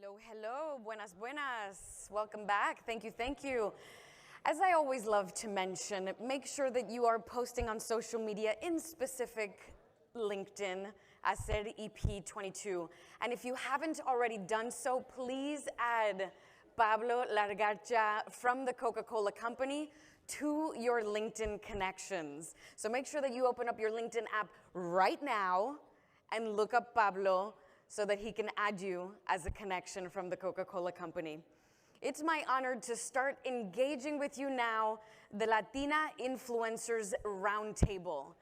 Hello, hello, buenas, buenas. Welcome back. Thank you, thank you. As I always love to mention, make sure that you are posting on social media, in specific LinkedIn, HACR EP22. And if you haven't already done so, please add Pablo Largarcha from the Coca-Cola Company to your LinkedIn connections. So make sure that you open up your LinkedIn app right now and look up Pablo so that he can add you as a connection from the Coca-Cola Company. It's my honor to start engaging with you now, the Latina Influencers Roundtable.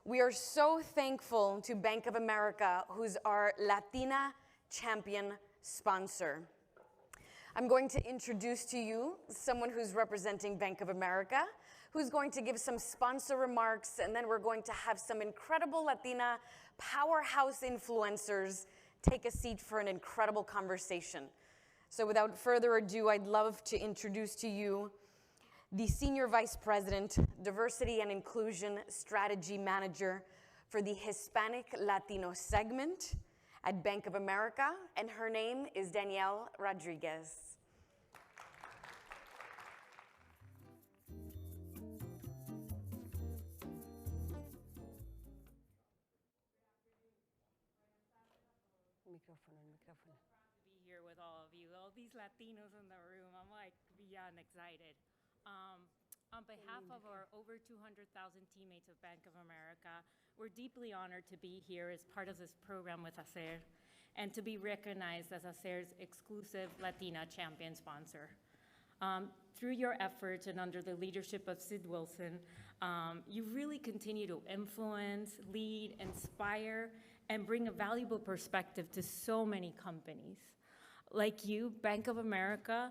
We are so thankful to Bank of America, who's our Latina champion sponsor. I'm going to introduce to you someone who's representing Bank of America, who's going to give some sponsor remarks, and then we're going to have some incredible Latina powerhouse influencers take a seat for an incredible conversation. So without further ado, I'd love to introduce to you the Senior Vice President, Diversity and Inclusion Strategy Manager for the Hispanic Latino segment at Bank of America, and her name is Danielle Rodriguez. Microphone. To be here with all of you, all these Latinos in the room, I'm like beyond excited. On behalf of our over 200,000 teammates of Bank of America, we're deeply honored to be here as part of this program with HACR and to be recognized as HACR's exclusive Latina champion sponsor. Through your efforts and under the leadership of Sid Wilson, you really continue to influence, lead, inspire, and bring a valuable perspective to so many companies. Like you, Bank of America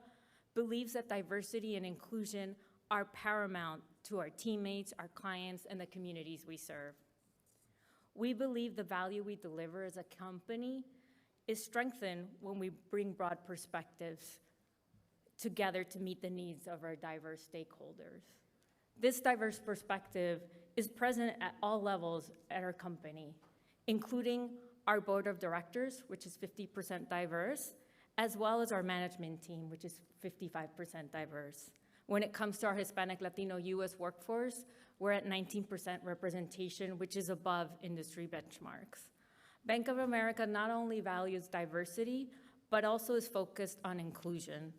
believes that diversity and inclusion are paramount to our teammates, our clients, and the communities we serve. We believe the value we deliver as a company is strengthened when we bring broad perspectives together to meet the needs of our diverse stakeholders. This diverse perspective is present at all levels at our company, including our board of directors, which is 50% diverse, as well as our management team, which is 55% diverse. When it comes to our Hispanic Latino US workforce, we're at 19% representation, which is above industry benchmarks. Bank of America not only values diversity, but also is focused on inclusion.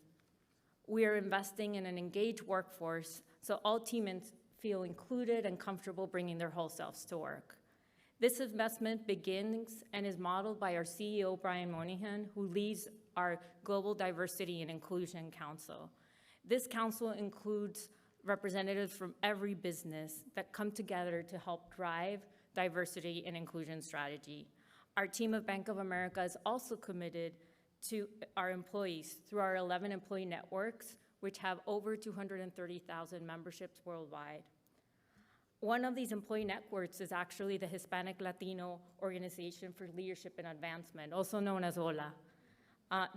We are investing in an engaged workforce so all teammates feel included and comfortable bringing their whole selves to work. This investment begins and is modeled by our CEO, Brian Moynihan, who leads our Global Diversity and Inclusion Council. This council includes representatives from every business that come together to help drive diversity and inclusion strategy. Our team of Bank of America is also committed to our employees through our 11 employee networks, which have over 230,000 memberships worldwide. One of these employee networks is actually the Hispanic Latino Organization for Leadership and Advancement, also known as HOLA.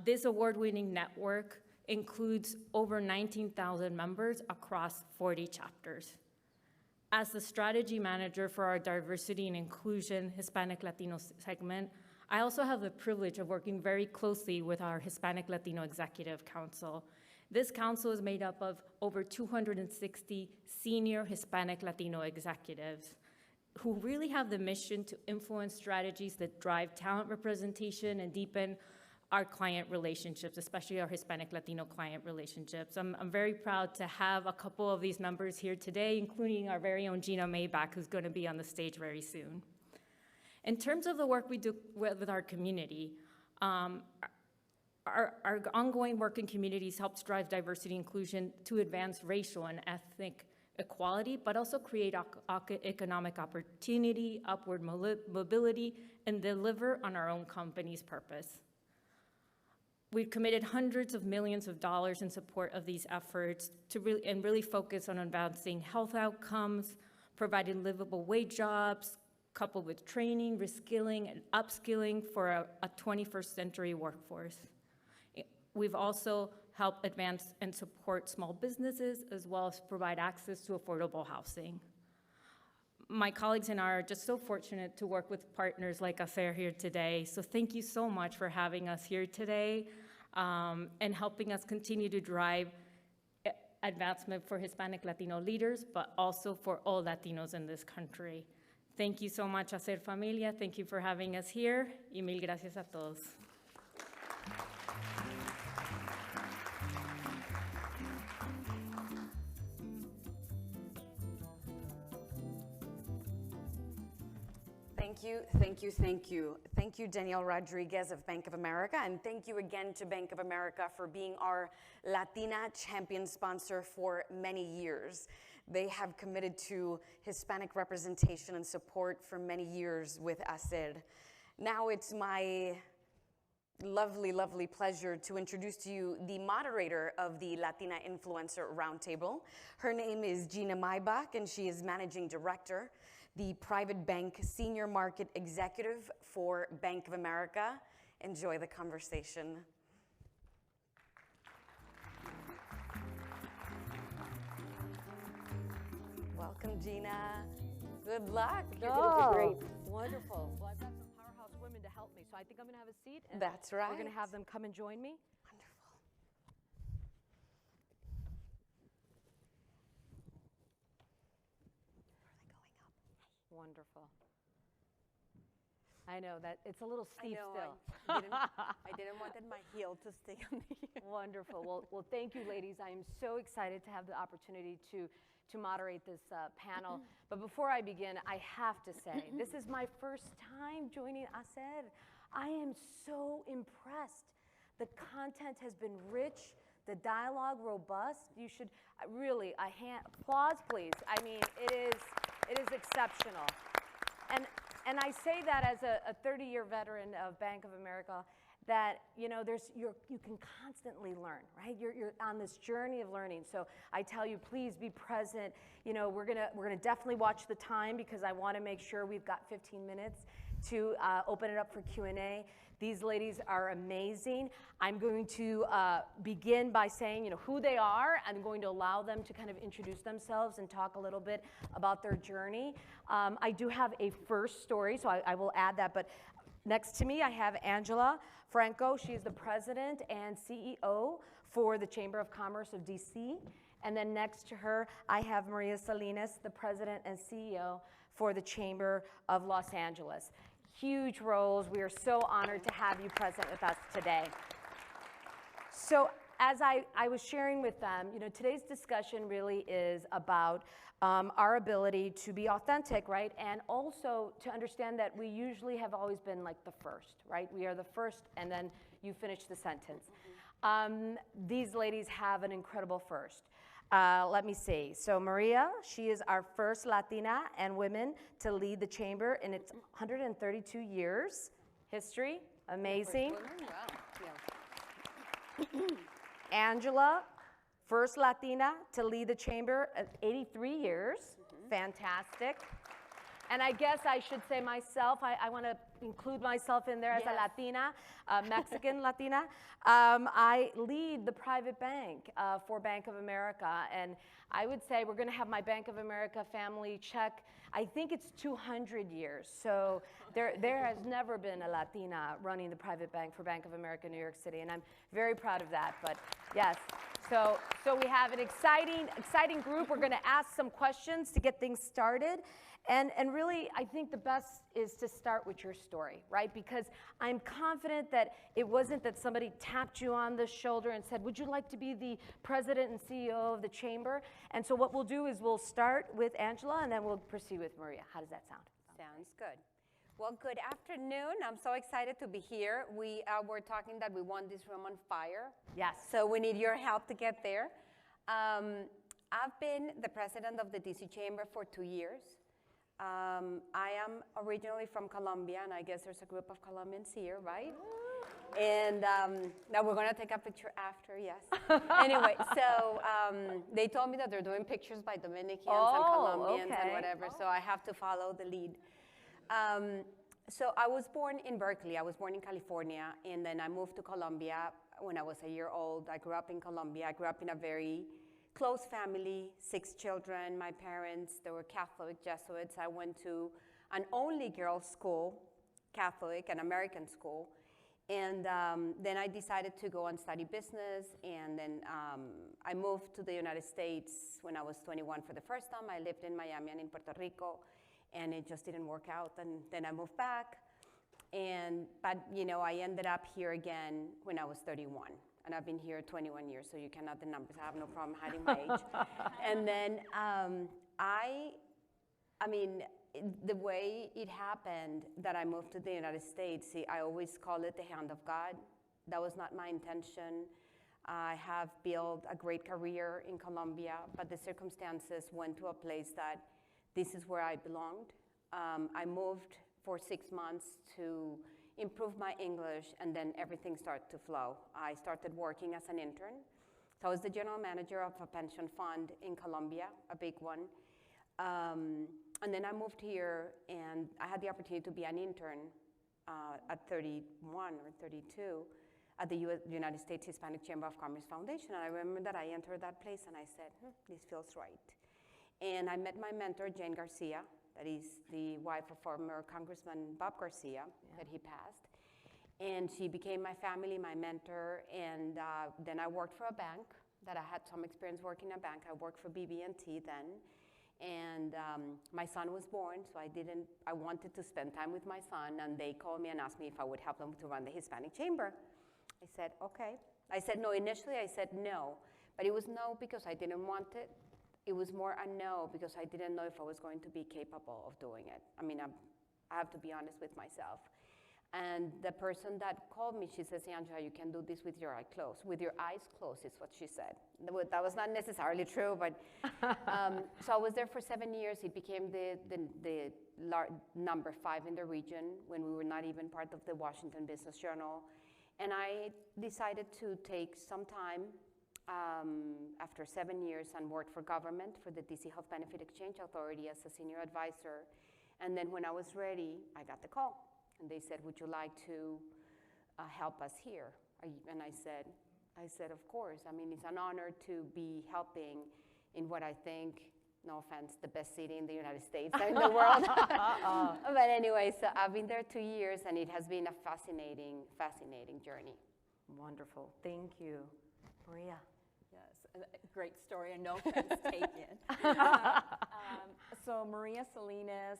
This award-winning network includes over 19,000 members across 40 chapters. As the strategy manager for our Diversity and Inclusion Hispanic Latino segment, I also have the privilege of working very closely with our Hispanic Latino Executive Council. This council is made up of over 260 senior Hispanic Latino executives who really have the mission to influence strategies that drive talent representation and deepen our client relationships, especially our Hispanic Latino client relationships. I'm very proud to have a couple of these members here today, including our very own Gina Maybach, who's going to be on the stage very soon. In terms of the work we do with our community, our ongoing work in communities helps drive diversity and inclusion to advance racial and ethnic equality, but also create economic opportunity, upward mobility, and deliver on our own company's purpose. We've committed hundreds of millions of dollars in support of these efforts to really focus on advancing health outcomes, providing livable wage jobs, coupled with training, reskilling, and upskilling for a 21st century workforce. We've also helped advance and support small businesses, as well as provide access to affordable housing. My colleagues and I are just so fortunate to work with partners like HACR here today, so thank you so much for having us here today. and helping us continue to drive advancement for Hispanic Latino leaders, but also for all Latinos in this country. Thank you so much, HACR Familia. Thank you for having us here. Y mil gracias a todos. Thank you, thank you, thank you. Thank you, Danielle Rodriguez of Bank of America, and thank you again to Bank of America for being our Latina champion sponsor for many years. They have committed to Hispanic representation and support for many years with HACR. Now it's my lovely, lovely pleasure to introduce to you the moderator of the Latina Influencer Roundtable. Her name is Gina Maybach, and she is Managing Director, the Private Bank Senior Market Executive for Bank of America. Enjoy the conversation. Welcome, Gina. Good luck. You're gonna do great. Wonderful. Well, I've got some powerhouse women to help me, so I think I'm gonna have a seat. And That's right. We're gonna have them come and join me. Wonderful. Wonderful. I know that it's a little steep still. I didn't want my heel to stay on the Wonderful. Well, thank you, ladies. I am so excited to have the opportunity to moderate this panel. But before I begin, I have to say, this is my first time joining HACR. I am so impressed. The content has been rich, the dialogue robust. You should really, applause, please. I mean, it is exceptional. And I say that as a 30-year veteran of Bank of America, that you can constantly learn, right? You're on this journey of learning. So I tell you, please be present. We're gonna definitely watch the time, because I want to make sure we've got 15 minutes to open it up for Q&A. These ladies are amazing. I'm going to begin by saying who they are. I'm going to allow them to kind of introduce themselves and talk a little bit about their journey. I do have a first story, so I will add that. But next to me, I have Angela Franco. She is the president and CEO for the Chamber of Commerce of DC. And then next to her, I have Maria Salinas, the president and CEO for the Chamber of Los Angeles. Huge roles. We are so honored to have you present with us today. So as I was sharing with them, today's discussion really is about our ability to be authentic, right? And also to understand that we usually have always been like the first, right? We are the first, and then you finish the sentence. These ladies have an incredible first. Let me see. So Maria, she is our first Latina and women to lead the chamber in its 132 years history. Amazing. Angela, first Latina to lead the chamber at 83 years. Fantastic. And I guess I should say myself, I want to include myself in there as a Latina, Mexican Latina. I lead the private bank for Bank of America, and I would say we're going to have my Bank of America family check, I think it's 200 years. So there has never been a Latina running the private bank for Bank of America New York City, and I'm very proud of that. But yes, so we have an exciting group. We're going to ask some questions to get things started. And really, I think the best is to start with your story, right? Because I'm confident that it wasn't that somebody tapped you on the shoulder and said, would you like to be the president and CEO of the chamber? And so what we'll do is we'll start with Angela, and then we'll proceed with Maria. How does that sound? Sounds good. Well, good afternoon. I'm so excited to be here. We were talking that we want this room on fire. Yes. So we need your help to get there. I've been the president of the DC Chamber for 2 years. I am originally from Colombia, and I guess there's a group of Colombians here, right? And now we're going to take a picture after, yes. Anyway, so they told me that they're doing pictures by Dominicans and Colombians and whatever, so I have to follow the lead. So I was born in Berkeley. I was born in California, and then I moved to Colombia when I was a year old. I grew up in Colombia. I grew up in a very close family, 6 children. My parents, they were Catholic Jesuits. I went to an only girls' school, Catholic, an American school. And then I decided to go and study business, and then I moved to the United States when I was 21 for the first time. I lived in Miami and in Puerto Rico, and it just didn't work out, and then I moved back. But you know, I ended up here again when I was 31, and I've been here 21 years, so you can add the numbers. I have no problem hiding my age. And then I mean, the way it happened that I moved to the United States, see, I always call it the hand of God. That was not my intention. I have built a great career in Colombia, but the circumstances went to a place that this is where I belonged. I moved for 6 months to improve my English, and then everything started to flow. I started working as an intern. So I was the general manager of a pension fund in Colombia, a big one. And then I moved here, and I had the opportunity to be an intern at 31 or 32 at the United States Hispanic Chamber of Commerce Foundation. And I remember that I entered that place, and I said, this feels right. And I met my mentor, Jane Garcia, that is the wife of former Congressman Bob Garcia, that he passed. And she became my family, my mentor, and then I worked for a bank that I had some experience working in a bank. I worked for BB&T then. And my son was born, so I wanted to spend time with my son, and they called me and asked me if I would help them to run the Hispanic Chamber. I said, okay. I said no. Initially, I said no, but it was no because I didn't want it. It was more a no because I didn't know if I was going to be capable of doing it. I mean, I have to be honest with myself. And the person that called me, she says, Angela, you can do this with your eyes closed. With your eyes closed is what she said. That was not necessarily true, but so I was there for 7 years. It became the number 5 in the region when we were not even part of the Washington Business Journal. And I decided to take some time after 7 years and worked for government for the DC Health Benefit Exchange Authority as a senior advisor. And then when I was ready, I got the call. And they said, would you like to help us here? And I said, of course. I mean, it's an honor to be helping in what I think, no offense, the best city in the United States and in the world. But anyway, so I've been there 2 years, and it has been a fascinating, fascinating journey. Wonderful. Thank you. Maria. Yes, a great story, and no offense taken. So Maria Salinas,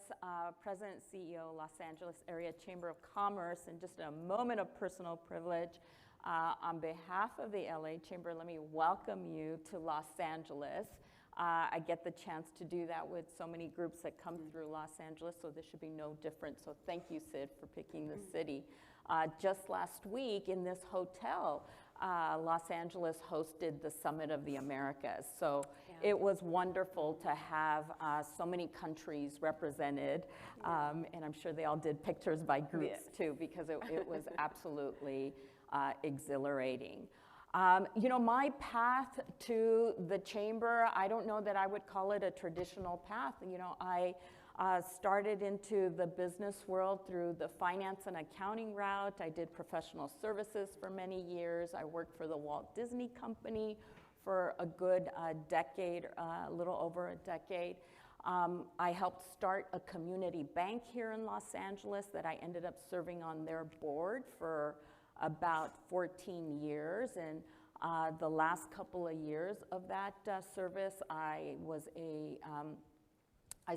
President and CEO, Los Angeles Area Chamber of Commerce, and just a moment of personal privilege. On behalf of the LA Chamber, let me welcome you to Los Angeles. I get the chance to do that with so many groups that come through Los Angeles, so this should be no different. So thank you, Sid, for picking the city. Just last week in this hotel, Los Angeles hosted the Summit of the Americas. So it was wonderful to have so many countries represented. And I'm sure they all did pictures by groups too, because it was absolutely exhilarating. You know, my path to the chamber, I don't know that I would call it a traditional path. You know, I started into the business world through the finance and accounting route. I did professional services for many years. I worked for the Walt Disney Company for a good decade, a little over a decade. I helped start a community bank here in Los Angeles that I ended up serving on their board for about 14 years. And the last couple of years of that service, I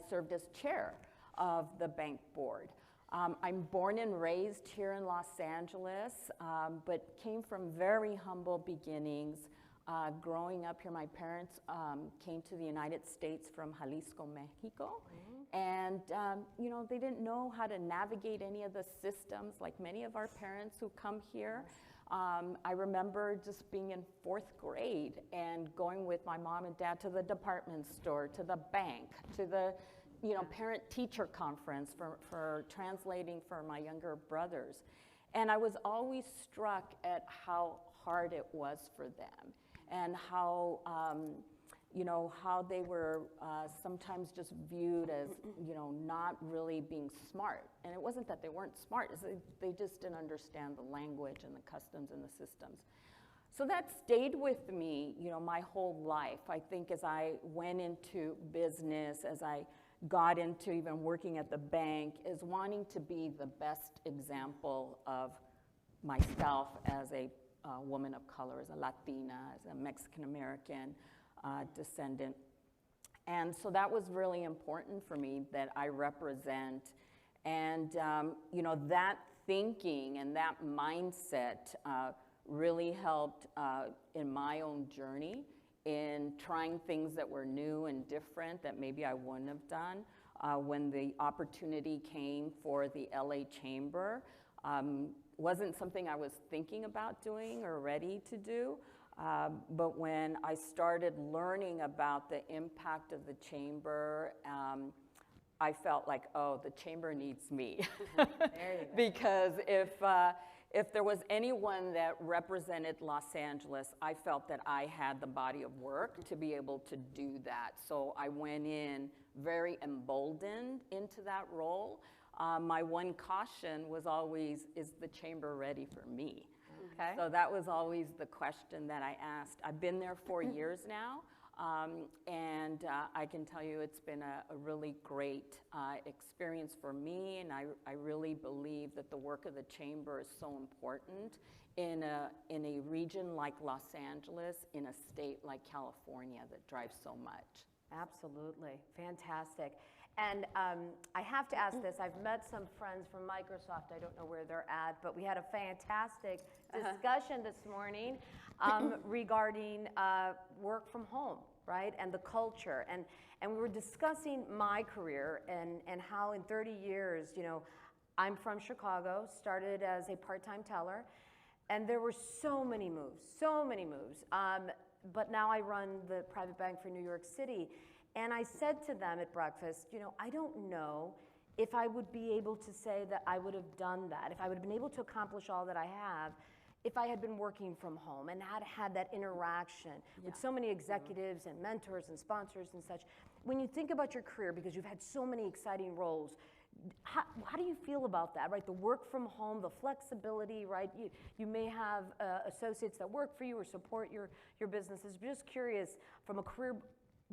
served as chair of the bank board. I'm born and raised here in Los Angeles, but came from very humble beginnings. Growing up here, my parents came to the United States from Jalisco, Mexico. And you know, they didn't know how to navigate any of the systems like many of our parents who come here. I remember just being in 4th grade and going with my mom and dad to the department store, to the bank, to the parent-teacher conference for translating for my younger brothers. And I was always struck at how hard it was for them and how, how they were sometimes just viewed as, not really being smart. And it wasn't that they weren't smart, it's they just didn't understand the language and the customs and the systems. So that stayed with me, my whole life. I think as I went into business, as I got into even working at the bank, is wanting to be the best example of myself as a woman of color, as a Latina, as a Mexican American descendant. And so that was really important for me, that I represent. And you know, that thinking and that mindset really helped in my own journey in trying things that were new and different that maybe I wouldn't have done. When the opportunity came for the LA Chamber, wasn't something I was thinking about doing or ready to do. But when I started learning about the impact of the Chamber, I felt like, oh, the Chamber needs me. There you go. Because if there was anyone that represented Los Angeles, I felt that I had the body of work to be able to do that. So I went in very emboldened into that role. My one caution was always, is the Chamber ready for me? Okay. So that was always the question that I asked. I've been there 4 years now, and I can tell you it's been a really great experience for me, and I really believe that the work of the Chamber is so important in a region like Los Angeles, in a state like California that drives so much. Absolutely, fantastic. And I have to ask this, I've met some friends from Microsoft, I don't know where they're at, but we had a fantastic discussion this morning regarding work from home, right, and the culture. And we were discussing my career and how in 30 years, you know, I'm from Chicago, started as a part-time teller, and there were so many moves, but now I run the private bank for New York City. And I said to them at breakfast, you know, I don't know if I would be able to say that I would have done that, if I would have been able to accomplish all that I have, if I had been working from home and had that interaction with so many executives and mentors and sponsors and such. When you think about your career, because you've had so many exciting roles, how do you feel about that, right? The work from home, the flexibility, right? You may have associates that work for you or support your businesses. Just curious, from a career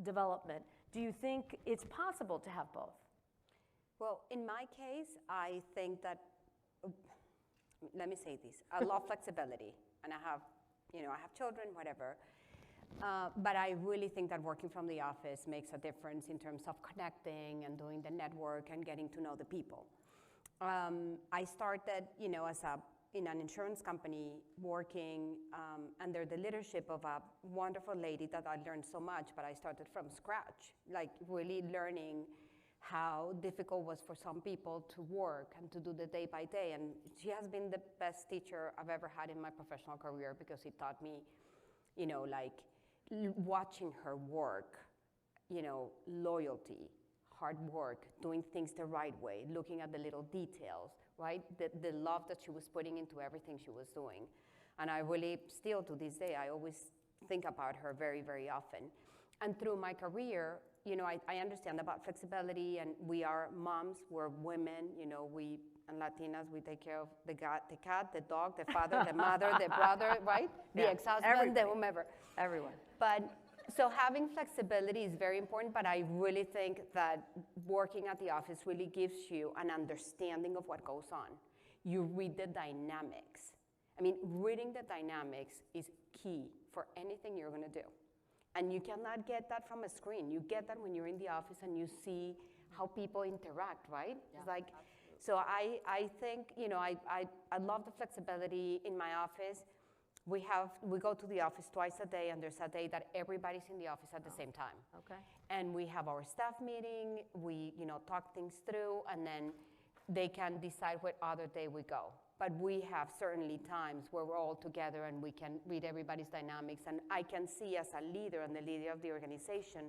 development, do you think it's possible to have both? Well, in my case, I think that, let me say this, I love flexibility, and I have children, whatever, but I really think that working from the office makes a difference in terms of connecting and doing the network and getting to know the people. I started, you know, in an insurance company working under the leadership of a wonderful lady that I learned so much, but I started from scratch, like really learning how difficult it was for some people to work and to do the day by day. And she has been the best teacher I've ever had in my professional career, because it taught me, you know, like watching her work, you know, loyalty, hard work, doing things the right way, looking at the little details, right? The love that she was putting into everything she was doing. And I really, still to this day, I always think about her very, very often. And through my career, you know, I understand about flexibility, and we are moms, we're women, you know, and Latinas, we take care of the cat, the dog, the father, the mother, the brother, right? The ex-husband, the whomever. Everyone. But so having flexibility is very important, but I really think that working at the office really gives you an understanding of what goes on. You read the dynamics. I mean, reading the dynamics is key for anything you're gonna do. And you cannot get that from a screen. You get that when you're in the office and you see how people interact, right? Yeah, it's like, absolutely. so I think, you know, I love the flexibility in my office. We go to the office twice a day, and there's a day that everybody's in the office at the same time. Okay. And we have our staff meeting, we, you know, talk things through, and then they can decide what other day we go. But we have certainly times where we're all together and we can read everybody's dynamics, and I can see as a leader and the leader of the organization,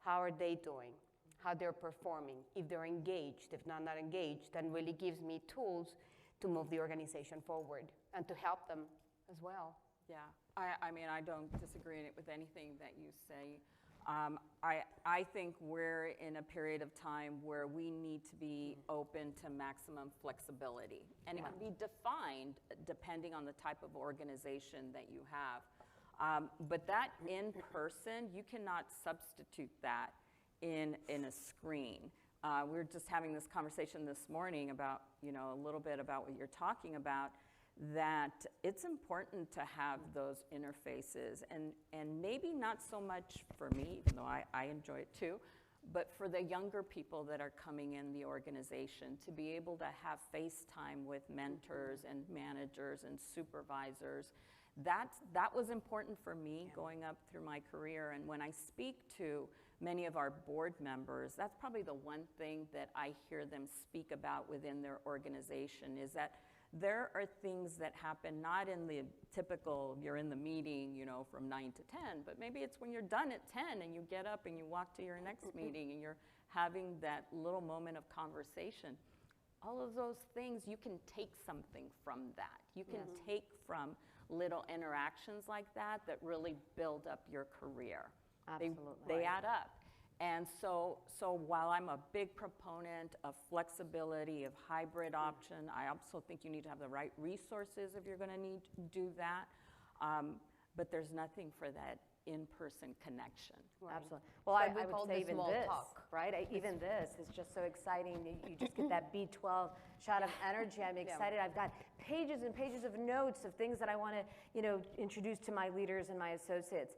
how are they doing, how they're performing, if they're engaged, if not engaged, then really gives me tools to move the organization forward and to help them as well. Yeah, I mean, I don't disagree with anything that you say. I think we're in a period of time where we need to be open to maximum flexibility. And it can be defined depending on the type of organization that you have. But that in person, you cannot substitute that in a screen. We were just having this conversation this morning about, you know, a little bit about what you're talking about, that it's important to have those interfaces, and maybe not so much for me, even though I enjoy it too, but for the younger people that are coming in the organization, to be able to have FaceTime with mentors and managers and supervisors. That was important for me going up through my career. And when I speak to many of our board members, that's probably the one thing that I hear them speak about within their organization, is that there are things that happen not in the typical, you're in the meeting, you know, from 9 to 10, but maybe it's when you're done at 10 and you get up and you walk to your next meeting and you're having that little moment of conversation. All of those things, you can take something from that. You can take from little interactions like that that really build up your career. Absolutely. They add up. And so while I'm a big proponent of flexibility, of hybrid option, I also think you need to have the right resources if you're going to need to do that. But there's nothing for that in-person connection. Right. Absolutely. Well, I would say even this, right? Even this is just so exciting. You just get that B12 shot of energy. I'm excited. I've got pages and pages of notes of things that I want to, you know, introduce to my leaders and my associates.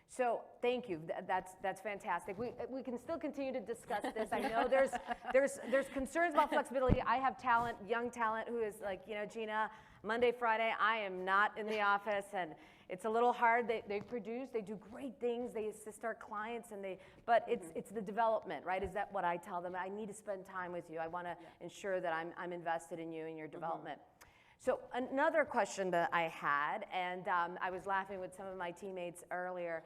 So thank you. That's fantastic. We can still continue to discuss this. I know there's concerns about flexibility. I have talent, young talent, who is like, you know, Gina, Monday, Friday, I am not in the office, and it's a little hard. They produce, they do great things, they assist our clients, but it's the development, right? Is that what I tell them? I need to spend time with you. I want to ensure that I'm invested in you and your development. So another question that I had, and I was laughing with some of my teammates earlier,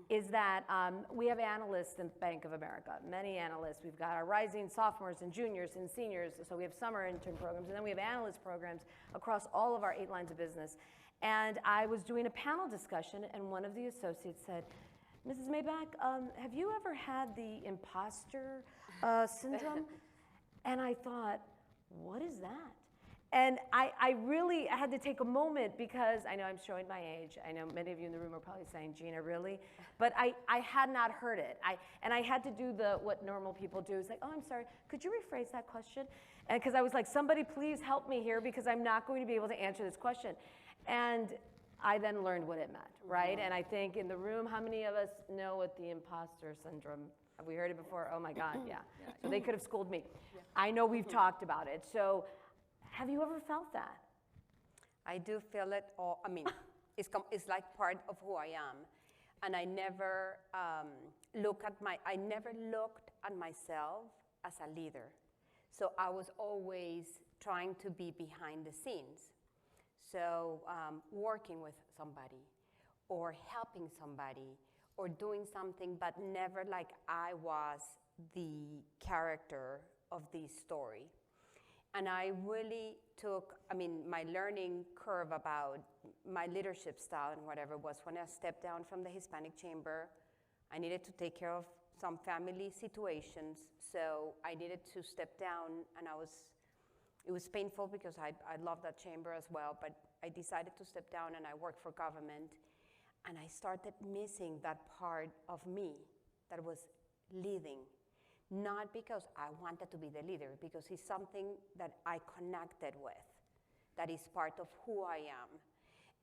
is that we have analysts in Bank of America, many analysts. We've got our rising sophomores and juniors and seniors, so we have summer intern programs, and then we have analyst programs across all of our 8 lines of business. And I was doing a panel discussion, and one of the associates said, Mrs. Maybach, have you ever had the imposter syndrome? And I thought, what is that? And I really had to take a moment, because I know I'm showing my age. I know many of you in the room are probably saying, Gina, really? But I had not heard it. And I had to do what normal people do. It's like, oh, I'm sorry, could you rephrase that question? And because I was like, somebody please help me here, because I'm not going to be able to answer this question. And I then learned what it meant, right? And I think in the room, how many of us know what the imposter syndrome? Have we heard it before? Oh my God, yeah. So they could have schooled me. I know we've talked about it. So have you ever felt that? I do feel it all. I mean, it's like part of who I am. And I never looked at myself as a leader. So I was always trying to be behind the scenes. So working with somebody, or helping somebody, or doing something, but never like I was the character of this story. And I really took, I mean, my learning curve about my leadership style and whatever was when I stepped down from the Hispanic Chamber. I needed to take care of some family situations, so I needed to step down, and it was painful because I love that chamber as well, but I decided to step down, and I worked for government, and I started missing that part of me that was leading. Not because I wanted to be the leader, because it's something that I connected with, that is part of who I am.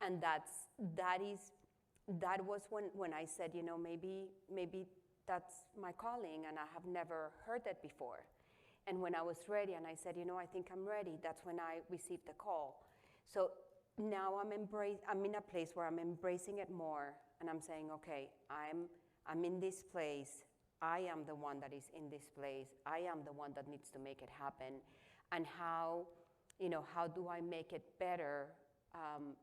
And that was when I said, you know, maybe that's my calling, and I have never heard that before. And when I was ready, and I said, you know, I think I'm ready, that's when I received the call. So now I'm in a place where I'm embracing it more, and I'm saying, okay, I'm in this place. I am the one that is in this place. I am the one that needs to make it happen. And how do I make it better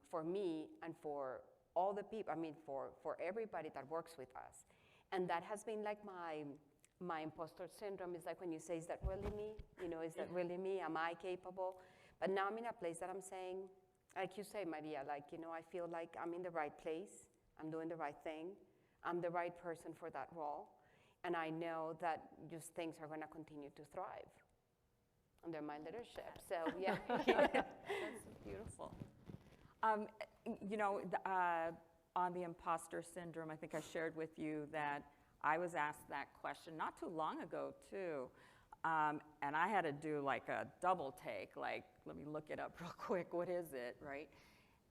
for me and for all the people, I mean, for everybody that works with us. And that has been like my imposter syndrome. Is like when you say, is that really me? You know, is that really me? Am I capable? But now I'm in a place that I'm saying, like you say, Maria, like, you know, I feel like I'm in the right place. I'm doing the right thing. I'm the right person for that role. And I know that just things are going to continue to thrive under my leadership. So, yeah. That's beautiful. You know, on the imposter syndrome, I think I shared with you that I was asked that question not too long ago, too. And I had to do like a double take, like, let me look it up real quick, what is it, right?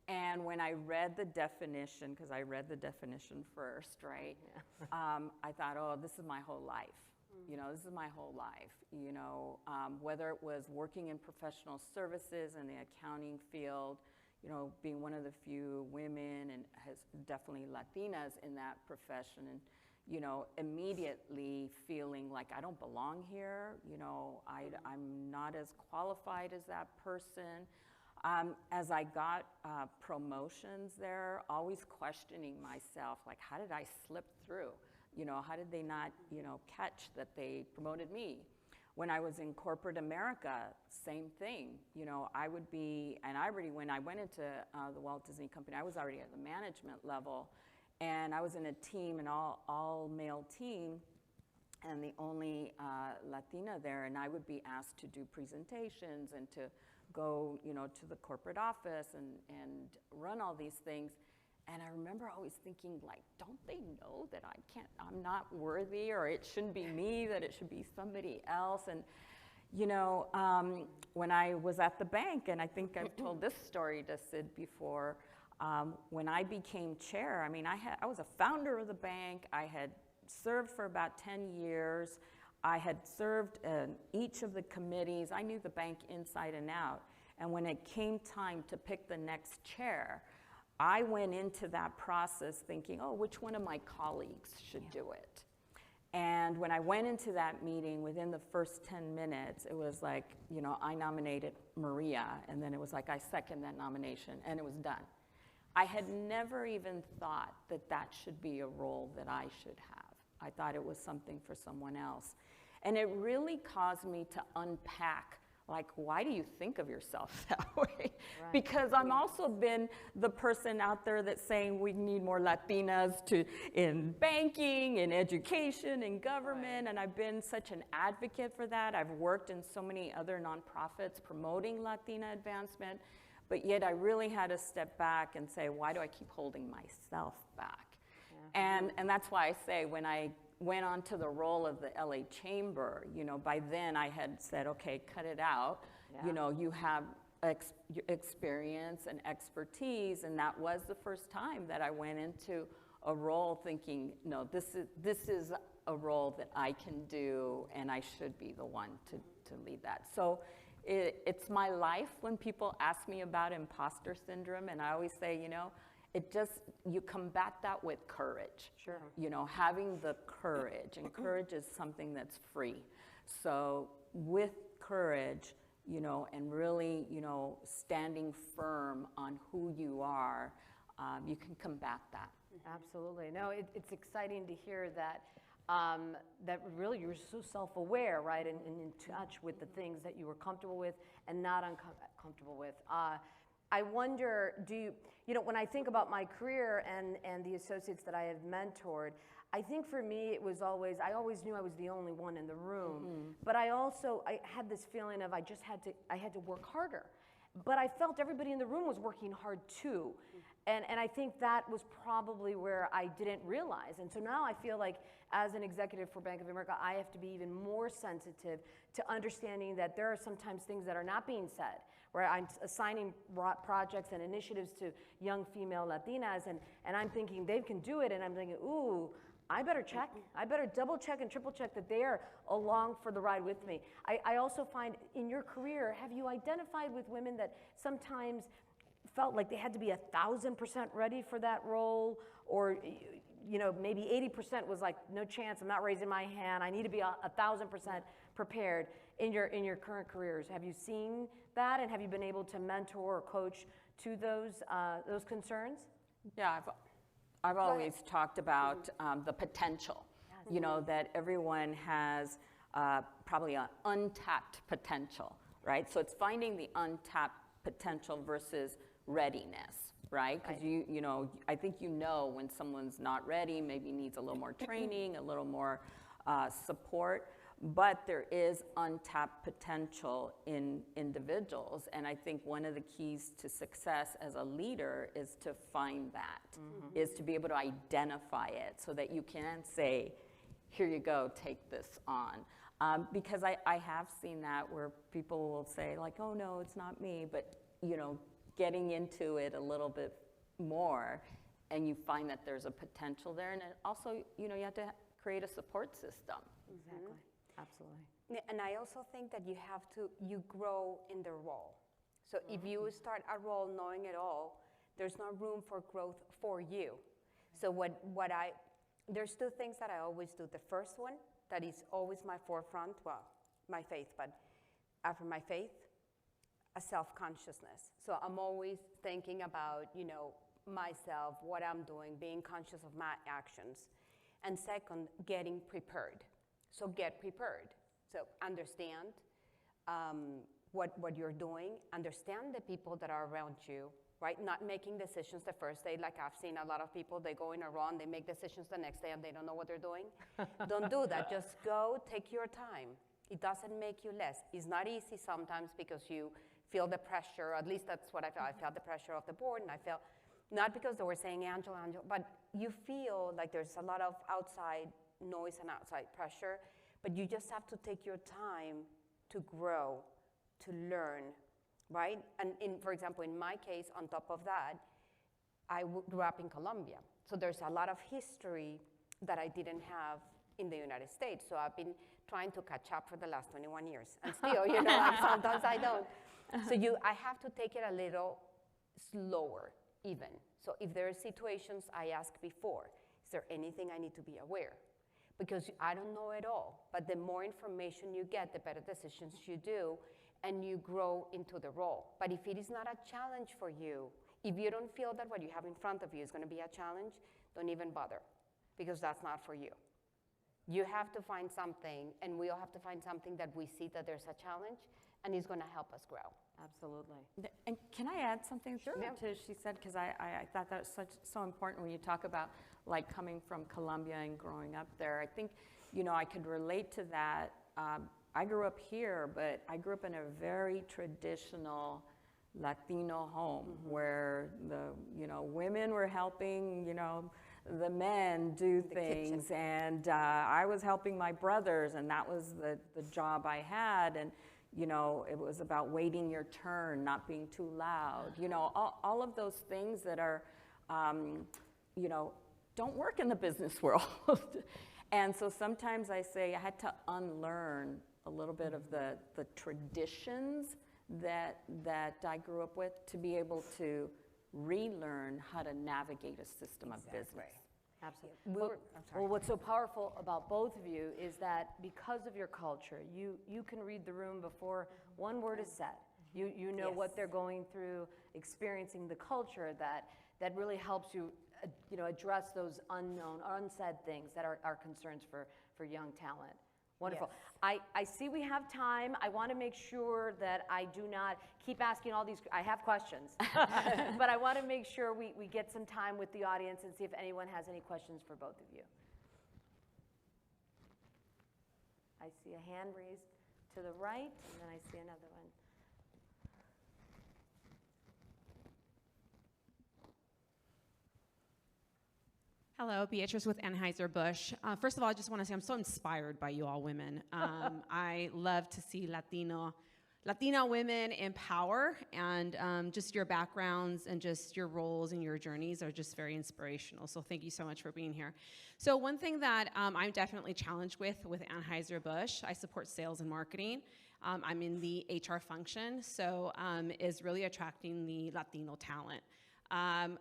And when I read the definition, because I read the definition first, right? Yeah. I thought, oh, this is my whole life. You know, this is my whole life. You know, whether it was working in professional services in the accounting field, you know, being one of the few women and has definitely Latinas in that profession, and, you know, immediately feeling like I don't belong here. You know, I'm not as qualified as that person. As I got promotions there, always questioning myself, like, how did I slip through? You know, how did they not, you know, catch that they promoted me? When I was in corporate America, same thing. You know, I would be, and when I went into the Walt Disney Company, I was already at the management level, and I was in a team, an all-male team, and the only Latina there, and I would be asked to do presentations and to go, you know, to the corporate office and run all these things. And I remember always thinking, like, don't they know that I'm not worthy, or it shouldn't be me, that it should be somebody else? And, you know, when I was at the bank, and I think I've told this story to Sid before, when I became chair, I mean, I was a founder of the bank. I had served for about 10 years. I had served in each of the committees. I knew the bank inside and out. And when it came time to pick the next chair, I went into that process thinking, oh, which one of my colleagues should do it? And when I went into that meeting, within the first 10 minutes, it was like, you know, I nominated Maria, and then it was like, I second that nomination, and it was done. I had never even thought that that should be a role that I should have. I thought it was something for someone else. And it really caused me to unpack, like, why do you think of yourself that way? Right. Because I'm also been the person out there that's saying we need more Latinas in banking, in education, in government, right. And I've been such an advocate for that. I've worked in so many other nonprofits promoting Latina advancement, but yet I really had to step back and say, why do I keep holding myself back? Yeah. And that's why I say when I went on to the role of the LA Chamber, you know, by then I had said, okay, cut it out. Yeah. You know, you have experience and expertise, and that was the first time that I went into a role thinking, no, this is a role that I can do, and I should be the one to lead that. So it's my life when people ask me about imposter syndrome, and I always say, you know, you combat that with courage. Sure. You know, having the courage, and courage is something that's free. So with courage, you know, and really, you know, standing firm on who you are, you can combat that. Absolutely. No, it's exciting to hear that, that really you're so self-aware, right, and in touch with the things that you were comfortable with and not uncomfortable with. I wonder, you know, when I think about my career and the associates that I have mentored, I think for me it was always, I always knew I was the only one in the room, but I had this feeling of I had to work harder. But I felt everybody in the room was working hard too. And I think that was probably where I didn't realize. And so now I feel like as an executive for Bank of America, I have to be even more sensitive to understanding that there are sometimes things that are not being said, where I'm assigning projects and initiatives to young female Latinas, and I'm thinking they can do it, and I'm thinking, ooh, I better check. I better double check and triple check that they are along for the ride with me. I also find in your career, have you identified with women that sometimes felt like they had to be 1,000% ready for that role, or you know, maybe 80% was like, no chance, I'm not raising my hand, I need to be 1,000% prepared in your current careers? Have you seen that, and have you been able to mentor or coach to those concerns? Yeah, I've always talked about the potential, you know, that everyone has probably an untapped potential, right? So it's finding the untapped potential versus readiness, right? Because you know, I think you know when someone's not ready, maybe needs a little more training, a little more support, but there is untapped potential in individuals. And I think one of the keys to success as a leader is to find that, is to be able to identify it so that you can say, here you go, take this on. Because I have seen that where people will say like, oh no, it's not me, but you know, getting into it a little bit more, and you find that there's a potential there, and it also, you know, you have to create a support system. Exactly. Absolutely. Yeah, and I also think that you grow in the role. So if you start a role knowing it all, there's no room for growth for you. So there's two things that I always do. The first one, that is always my forefront, well, my faith, but after my faith, a self-consciousness. So I'm always thinking about, you know, myself, what I'm doing, being conscious of my actions. And second, getting prepared. So get prepared. So understand what you're doing, understand the people that are around you, right? Not making decisions the first day. Like I've seen a lot of people, they go in a run, they make decisions the next day and they don't know what they're doing. Don't do that. Just go, take your time. It doesn't make you less. It's not easy sometimes because you feel the pressure. At least that's what I felt. I felt the pressure of the board, and I felt, not because they were saying Angela, but you feel like there's a lot of outside noise and outside pressure, but you just have to take your time to grow, to learn, right? And for example, in my case, on top of that, I grew up in Colombia. So there's a lot of history that I didn't have in the United States. So I've been trying to catch up for the last 21 years. And still, you know, like sometimes I don't. So I have to take it a little slower even. So if there are situations, I ask before, is there anything I need to be aware? Because I don't know it all, but the more information you get, the better decisions you do, and you grow into the role. But if it is not a challenge for you, if you don't feel that what you have in front of you is going to be a challenge, don't even bother, because that's not for you. You have to find something, and we all have to find something that we see that there's a challenge, and it's going to help us grow. Absolutely. And can I add something Sure. to she said, because I thought that was so important when you talk about like coming from Colombia and growing up there. I think, you know, I could relate to that. I grew up here, but I grew up in a very traditional Latino home where the, you know, women were helping, you know, the men do things, and I was helping my brothers, and that was the job I had. And you know, it was about waiting your turn, not being too loud. You know, all of those things that are, you know, don't work in the business world. And so sometimes I say I had to unlearn a little bit of the traditions that I grew up with to be able to relearn how to navigate a system of business. Absolutely. Well, what's so powerful about both of you is that because of your culture, you can read the room before one word is said. You know what they're going through, experiencing the culture that really helps you, you know, address those unknown or unsaid things that are concerns for young talent. Wonderful. Yes. I see we have time. I want to make sure that I do not keep asking all these. I have questions, but I want to make sure we get some time with the audience and see if anyone has any questions for both of you. I see a hand raised to the right, and then I see another one. Hello, Beatrice with Anheuser-Busch. First of all, I just want to say I'm so inspired by you all women. I love to see Latina women in power, and just your backgrounds and just your roles and your journeys are just very inspirational. So thank you so much for being here. So one thing that I'm definitely challenged with Anheuser-Busch, I support sales and marketing. I'm in the HR function, so is really attracting the Latino talent.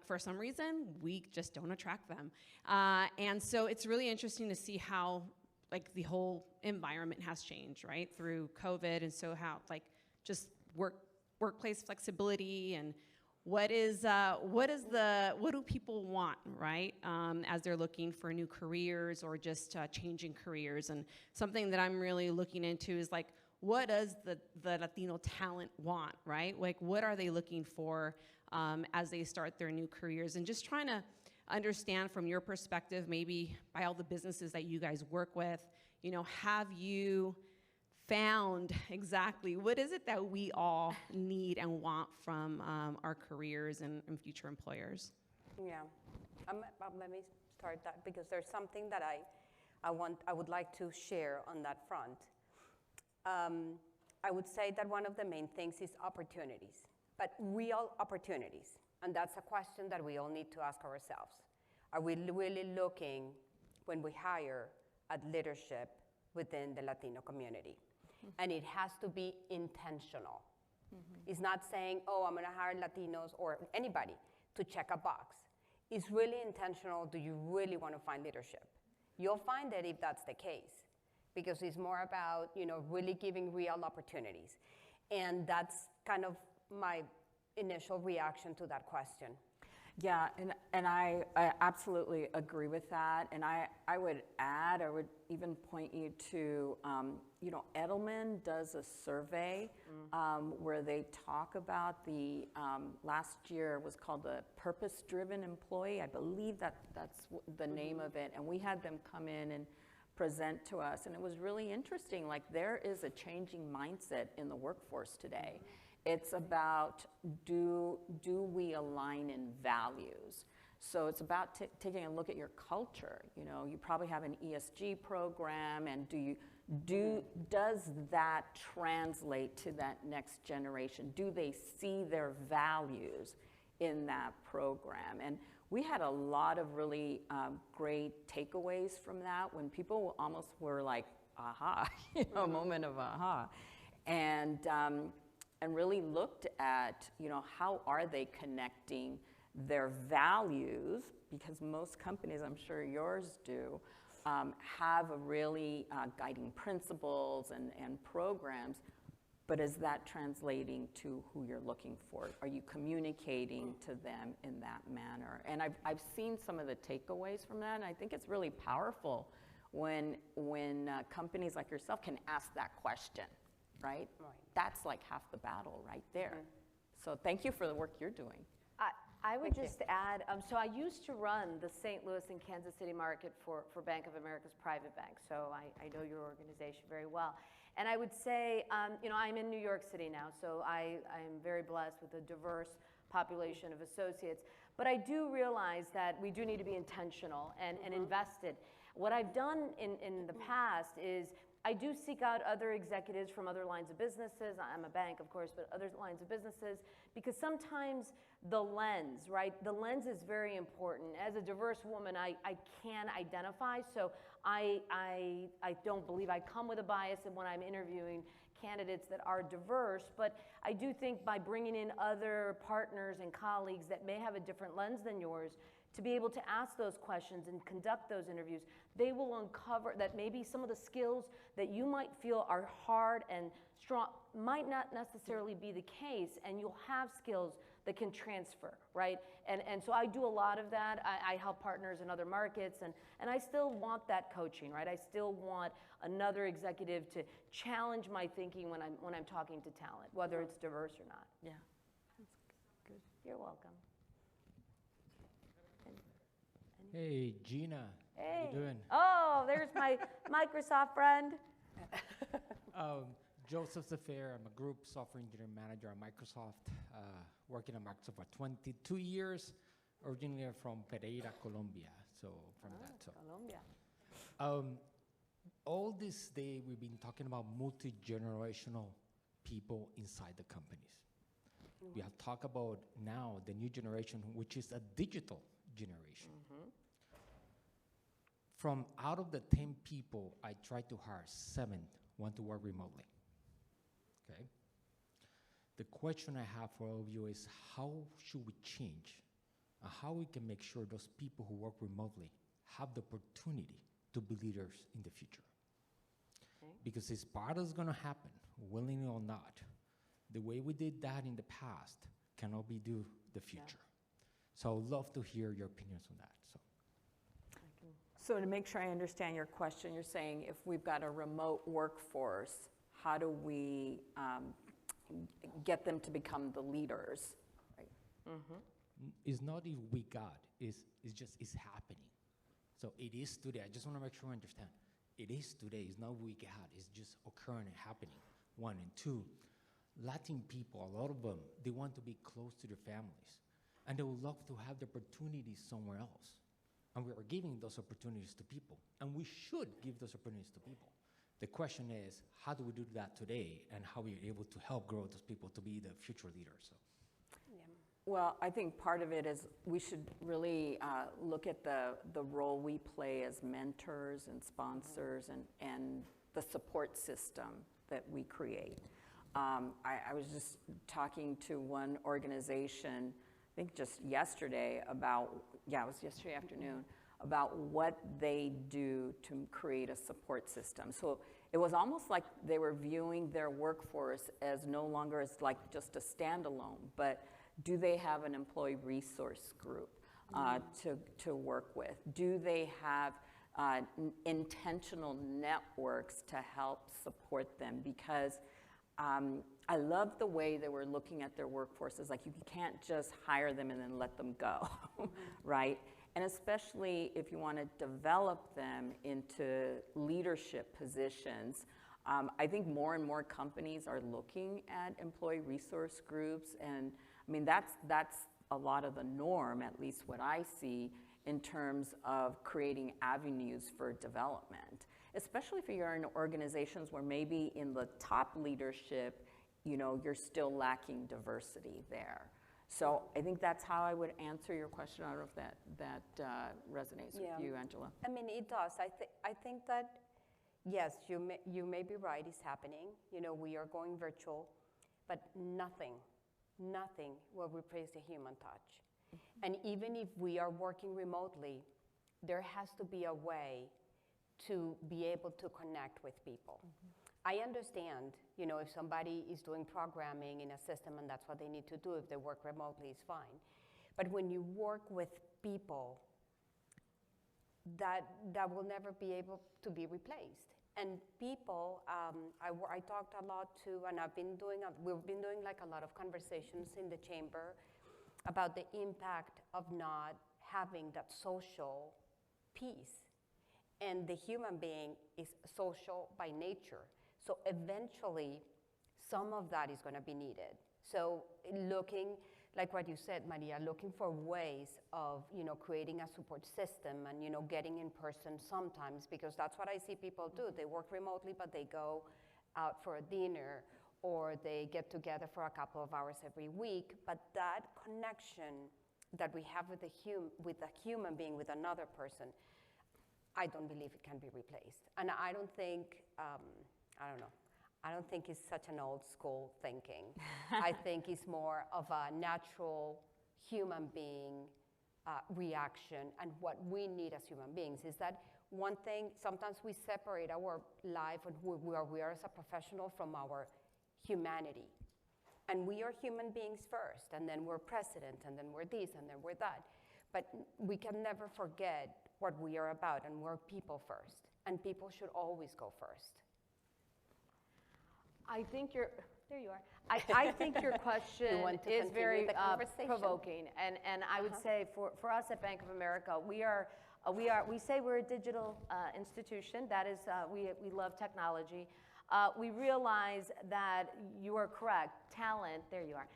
For some reason, we just don't attract them. And so it's really interesting to see how like the whole environment has changed, right, through COVID, and so how like just workplace flexibility and what do people want, right, as they're looking for new careers or just changing careers. And something that I'm really looking into is like, what does the Latino talent want, right? Like, what are they looking for as they start their new careers? And just trying to understand from your perspective, maybe by all the businesses that you guys work with, you know, have you found exactly what is it that we all need and want from our careers and future employers? Yeah, let me start that because there's something that I would like to share on that front. I would say that one of the main things is opportunities, but real opportunities. And that's a question that we all need to ask ourselves. Are we really looking, when we hire, at leadership within the Latino community? And it has to be intentional. It's not saying, oh, I'm going to hire Latinos or anybody to check a box. It's really intentional. Do you really want to find leadership? You'll find it if that's the case, because it's more about, really giving real opportunities. And that's kind of my initial reaction to that question. Yeah, and I absolutely agree with that. And I would add, I would even point you to, Edelman does a survey where they talk about the, last year was called the Purpose-Driven Employee. I believe that's the name of it. And we had them come in and present to us. And it was really interesting. Like, there is a changing mindset in the workforce today. It's about, do we align in values? So it's about taking a look at your culture. You probably have an ESG program, and does that translate to that next generation? Do they see their values in that program? And we had a lot of really great takeaways from that, when people almost were like, aha, a moment of aha. And really looked at, how are they connecting their values, because most companies, I'm sure yours do, have a really guiding principles and programs, but is that translating to who you're looking for? Are you communicating to them in that manner? And I've seen some of the takeaways from that, and I think it's really powerful when companies like yourself can ask that question. Right? That's like half the battle right there. So thank you for the work you're doing. I would just add, so I used to run the St. Louis and Kansas City market for Bank of America's private bank, so I know your organization very well. And I would say, I'm in New York City now, so I'm very blessed with a diverse population of associates. But I do realize that we do need to be intentional and invested. What I've done in the past is, I do seek out other executives from other lines of businesses. I'm a bank, of course, but other lines of businesses, because sometimes the lens, right? The lens is very important. As a diverse woman, I can identify, so I don't believe I come with a bias when I'm interviewing candidates that are diverse, but I do think by bringing in other partners and colleagues that may have a different lens than yours, to be able to ask those questions and conduct those interviews, they will uncover that maybe some of the skills that you might feel are hard and strong might not necessarily be the case, and you'll have skills that can transfer, right? And so I do a lot of that. I help partners in other markets, and I still want that coaching, right? I still want another executive to challenge my thinking when I'm talking to talent, whether it's diverse or not. Yeah. Good. You're welcome. Hey, Gina. Hey. How you doing? Oh, there's my Microsoft friend. Joseph Zafair. I'm a group software engineering manager at Microsoft, working at Microsoft for 22 years, originally from Pereira, Colombia. So from that. So. Colombia. All this day we've been talking about multi-generational people inside the companies. We have talked about now the new generation, which is a digital generation. From out of the 10 people, I tried to hire 7 want to work remotely. Okay? The question I have for all of you is, how should we change? How we can make sure those people who work remotely have the opportunity to be leaders in the future? Okay. Because this part is going to happen, willingly or not. The way we did that in the past cannot be do the future. Yeah. So I would love to hear your opinions on that. So to make sure I understand your question, you're saying if we've got a remote workforce, how do we get them to become the leaders? Right? It's not if we got, it's happening. So it is today. I just want to make sure I understand. It is today. It's not we got. It's just occurring and happening. 1 and 2, Latin people, a lot of them, they want to be close to their families, and they would love to have the opportunities somewhere else. And we are giving those opportunities to people, and we should give those opportunities to people. The question is, how do we do that today, and how we are able to help grow those people to be the future leaders? So. Well, I think part of it is we should really look at the role we play as mentors and sponsors and the support system that we create. I was just talking to one organization, I think just yesterday about, it was yesterday afternoon, about what they do to create a support system. So it was almost like they were viewing their workforce as no longer as like just a standalone, but do they have an employee resource group to work with? Do they have intentional networks to help support them? Because I love the way they were looking at their workforces. Like, you can't just hire them and then let them go, right? And especially if you want to develop them into leadership positions, I think more and more companies are looking at employee resource groups, and I mean, that's a lot of the norm, at least what I see, in terms of creating avenues for development, especially if you're in organizations where maybe in the top leadership, you know, you're still lacking diversity there. So I think that's how I would answer your question. I don't know if that resonates with you, Angela. I mean, it does. I think that, yes, you may be right, it's happening. You know, we are going virtual, but nothing will replace the human touch. And even if we are working remotely, there has to be a way to be able to connect with people. I understand, you know, if somebody is doing programming in a system and that's what they need to do, if they work remotely, it's fine. But when you work with people, that will never be able to be replaced. And people, I talked a lot to, and we've been doing like a lot of conversations in the chamber about the impact of not having that social piece. And the human being is social by nature. So eventually, some of that is going to be needed. So looking, like what you said, Maria, looking for ways of, you know, creating a support system and, you know, getting in person sometimes, because that's what I see people do. They work remotely, but they go out for a dinner, or they get together for a couple of hours every week. But that connection that we have with a human being, with another person, I don't believe it can be replaced. And I don't think, I don't think it's such an old school thinking. I think it's more of a natural human being reaction. And what we need as human beings is that one thing, sometimes we separate our life and who we are as a professional from our humanity. And we are human beings first, and then we're president, and then we're this, and then we're that. But we can never forget what we are about, and we're people first. And people should always go first. I think there you are. I think your question is very provoking, and I would say for us at Bank of America, we say we're a digital institution. That is, we love technology. We realize that you are correct. Talent, there you are.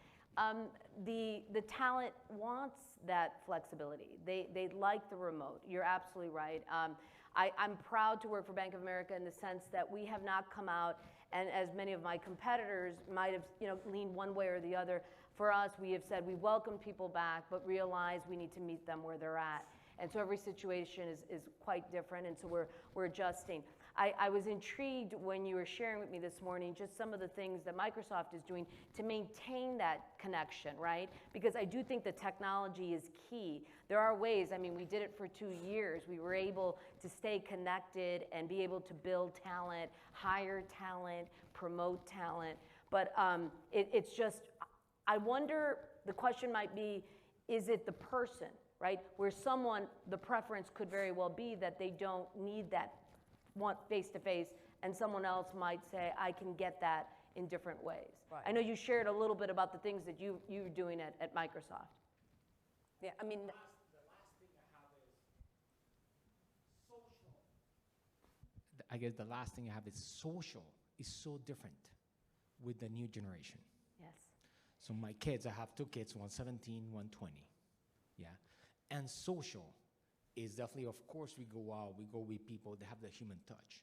The talent wants that flexibility. They like the remote. You're absolutely right. I'm proud to work for Bank of America in the sense that we have not come out, and as many of my competitors might have, you know, leaned one way or the other. For us, we have said we welcome people back, but realize we need to meet them where they're at. And so every situation is quite different, and so we're adjusting. I was intrigued when you were sharing with me this morning just some of the things that Microsoft is doing to maintain that connection, right? Because I do think the technology is key. There are ways, I mean, we did it for 2 years. We were able to stay connected and be able to build talent, hire talent, promote talent. But it's just, I wonder, the question might be, is it the person, right? Where someone, the preference could very well be that they don't need that want face-to-face, and someone else might say, I can get that in different ways. Right. I know you shared a little bit about the things that you're doing at Microsoft. Yeah, I mean, the last thing I have is social. I guess the last thing I have is social is so different with the new generation. Yes. So my kids, I have 2 kids, one 17, one 20. Yeah. And social is definitely, of course, we go out, we go with people that have the human touch.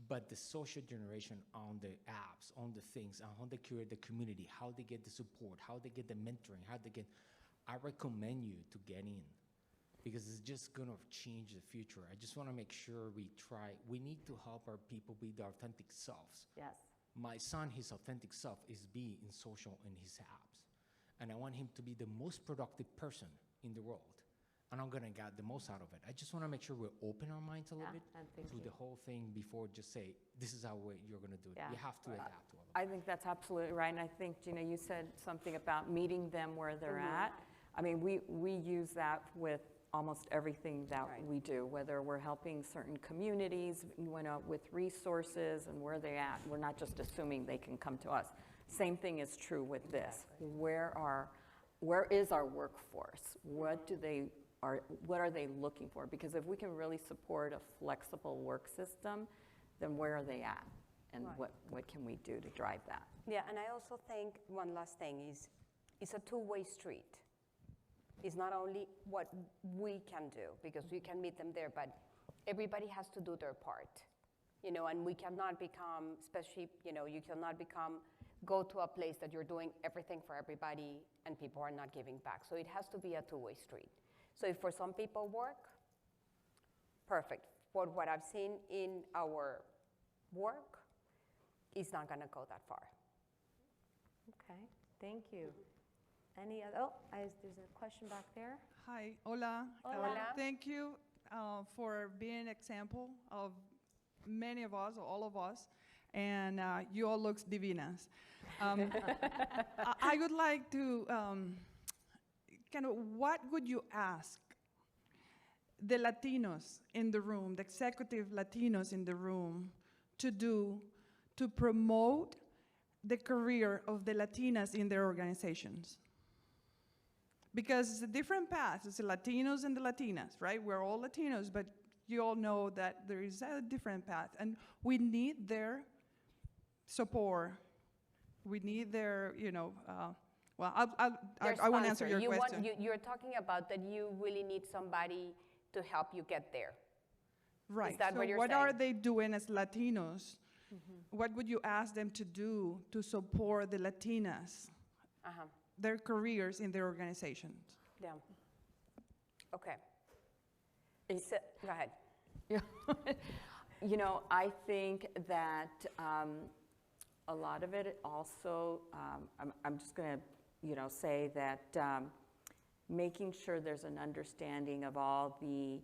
But the social generation on the apps, on the things, on how they create the community, how they get the support, how they get the mentoring, how they get, I recommend you to get in because it's just gonna change the future. I just wanna make sure we need to help our people be their authentic selves. Yes. My son, his authentic self is be in social in his apps. And I want him to be the most productive person in the world. And I'm gonna get the most out of it. I just wanna make sure we open our minds a little bit to the whole thing before just say, this is how you're gonna do it. Yeah. You have to adapt to all of it. I think that's absolutely right, and I think, Gina, you said something about meeting them where they're at. I mean, we use that with almost everything that we do, whether we're helping certain communities, with resources and where they're at. We're not just assuming they can come to us. Same thing is true with this. Where is our workforce? What are they looking for? Because if we can really support a flexible work system, then where are they at? And what can we do to drive that? Yeah, and I also think one last thing is it's a two-way street. It's not only what we can do, because we can meet them there, but everybody has to do their part, and we cannot become, especially, you cannot go to a place that you're doing everything for everybody and people are not giving back. So it has to be a two-way street. So if for some people work, perfect. But what I've seen in our work is not gonna go that far. Okay, thank you. Any other, there's a question back there. Hi, hola. Hola. Thank you for being an example of many of us, or all of us, and you all look divinas. I would like to, what would you ask the Latinos in the room, the executive Latinos in the room, to do to promote the career of the Latinas in their organizations? Because it's a different path. It's the Latinos and the Latinas, right? We're all Latinos, but you all know that there is a different path. And we need their support. We need their, well, I won't answer your question. You're talking about that you really need somebody to help you get there. Right. Is that so what you're what saying? are they doing as Latinos? What would you ask them to do to support the Latinas, their careers in their organizations? Yeah. Okay. Go ahead. I think that a lot of it also, I'm just going to, say that making sure there's an understanding of all the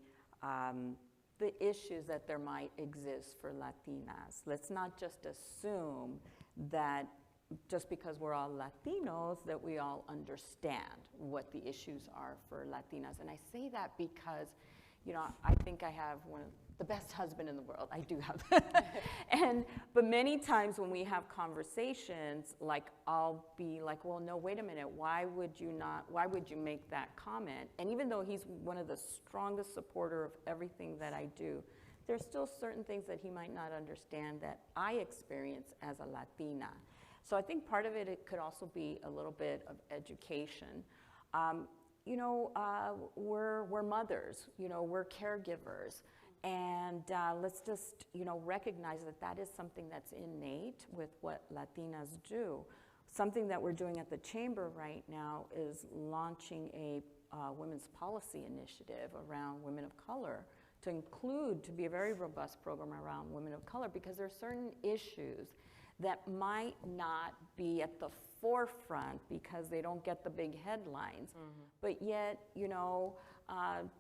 issues that there might exist for Latinas. Let's not just assume that just because we're all Latinos that we all understand what the issues are for Latinas. And I say that because, I think I have one of the best husband in the world. I do have that. But many times when we have conversations, like I'll be like, well, no, wait a minute, why would you make that comment? And even though he's one of the strongest supporter of everything that I do, there's still certain things that he might not understand that I experience as a Latina. So I think part of it could also be a little bit of education. We're mothers, we're caregivers. And let's just, recognize that that is something that's innate with what Latinas do. Something that we're doing at the Chamber right now is launching a women's policy initiative around women of color to be a very robust program around women of color, because there are certain issues that might not be at the forefront because they don't get the big headlines, but yet,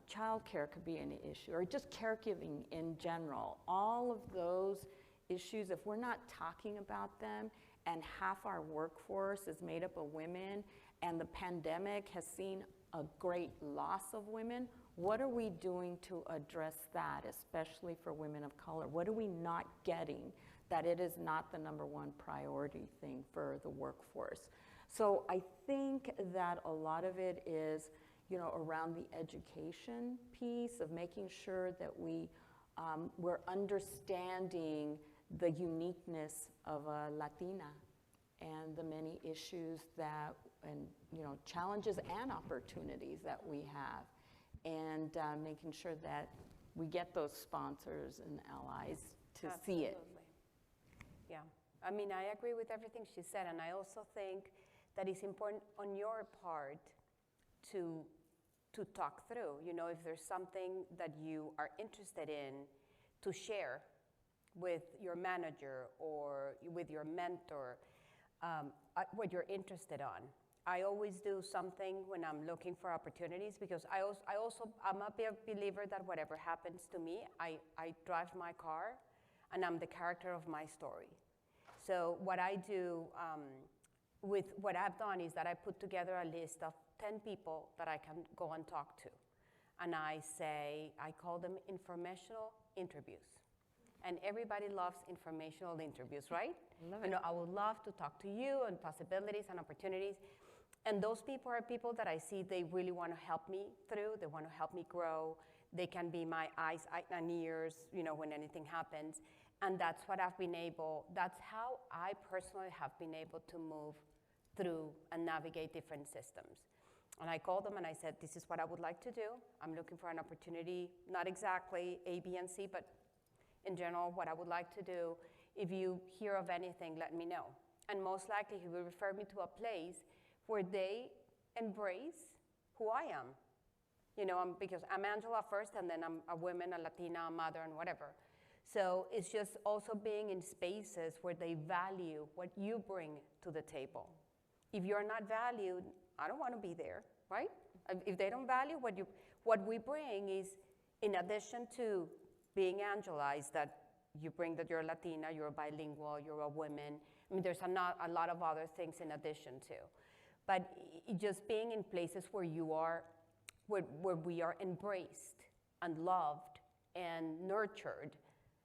childcare could be an issue, or just caregiving in general. All of those issues, if we're not talking about them, and half our workforce is made up of women, and the pandemic has seen a great loss of women, what are we doing to address that, especially for women of color? What are we not getting that it is not the #1 priority thing for the workforce? So I think that a lot of it is, around the education piece of making sure that we're understanding the uniqueness of a Latina and the many issues that, and challenges and opportunities that we have, and making sure that we get those sponsors and allies see it. Yeah, I mean, I agree with everything she said, and I also think that it's important on your part to talk through. You know, if there's something that you are interested in, to share with your manager or with your mentor what you're interested on. I always do something when I'm looking for opportunities, because I'm a big believer that whatever happens to me, I drive my car and I'm the character of my story. So what I do with what I've done is that I put together a list of 10 people that I can go and talk to. And I call them informational interviews. And everybody loves informational interviews, right? Love you it. know, I would love to talk to you and possibilities and opportunities. And those people are people that I see they really want to help me through. They want to help me grow. They can be my eyes and ears, you know, when anything happens. And that's what that's how I personally have been able to move through and navigate different systems. And I called them and I said, this is what I would like to do. I'm looking for an opportunity, not exactly A, B, and C, but in general, what I would like to do. If you hear of anything, let me know. And most likely, he will refer me to a place where they embrace who I am. You know, because I'm Angela first, and then I'm a woman, a Latina, a mother, and whatever. So it's just also being in spaces where they value what you bring to the table. If you're not valued, I don't want to be there, right? If they don't value what we bring is, in addition to being Angela, is that you bring that you're Latina, you're bilingual, you're a woman. I mean, there's a lot of other things in addition to. But just being in places where you are, where we are embraced and loved and nurtured,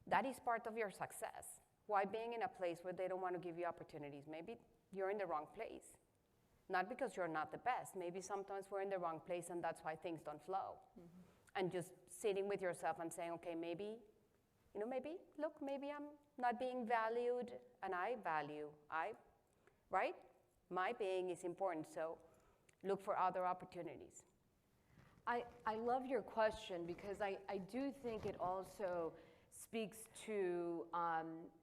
that is part of your success. Why being in a place where they don't want to give you opportunities? Maybe you're in the wrong place. Not because you're not the best. Maybe sometimes we're in the wrong place and that's why things don't flow. Mm-hmm. And just sitting with yourself and saying, okay, maybe I'm not being valued and right? My being is important, so look for other opportunities. I love your question, because I do think it also speaks to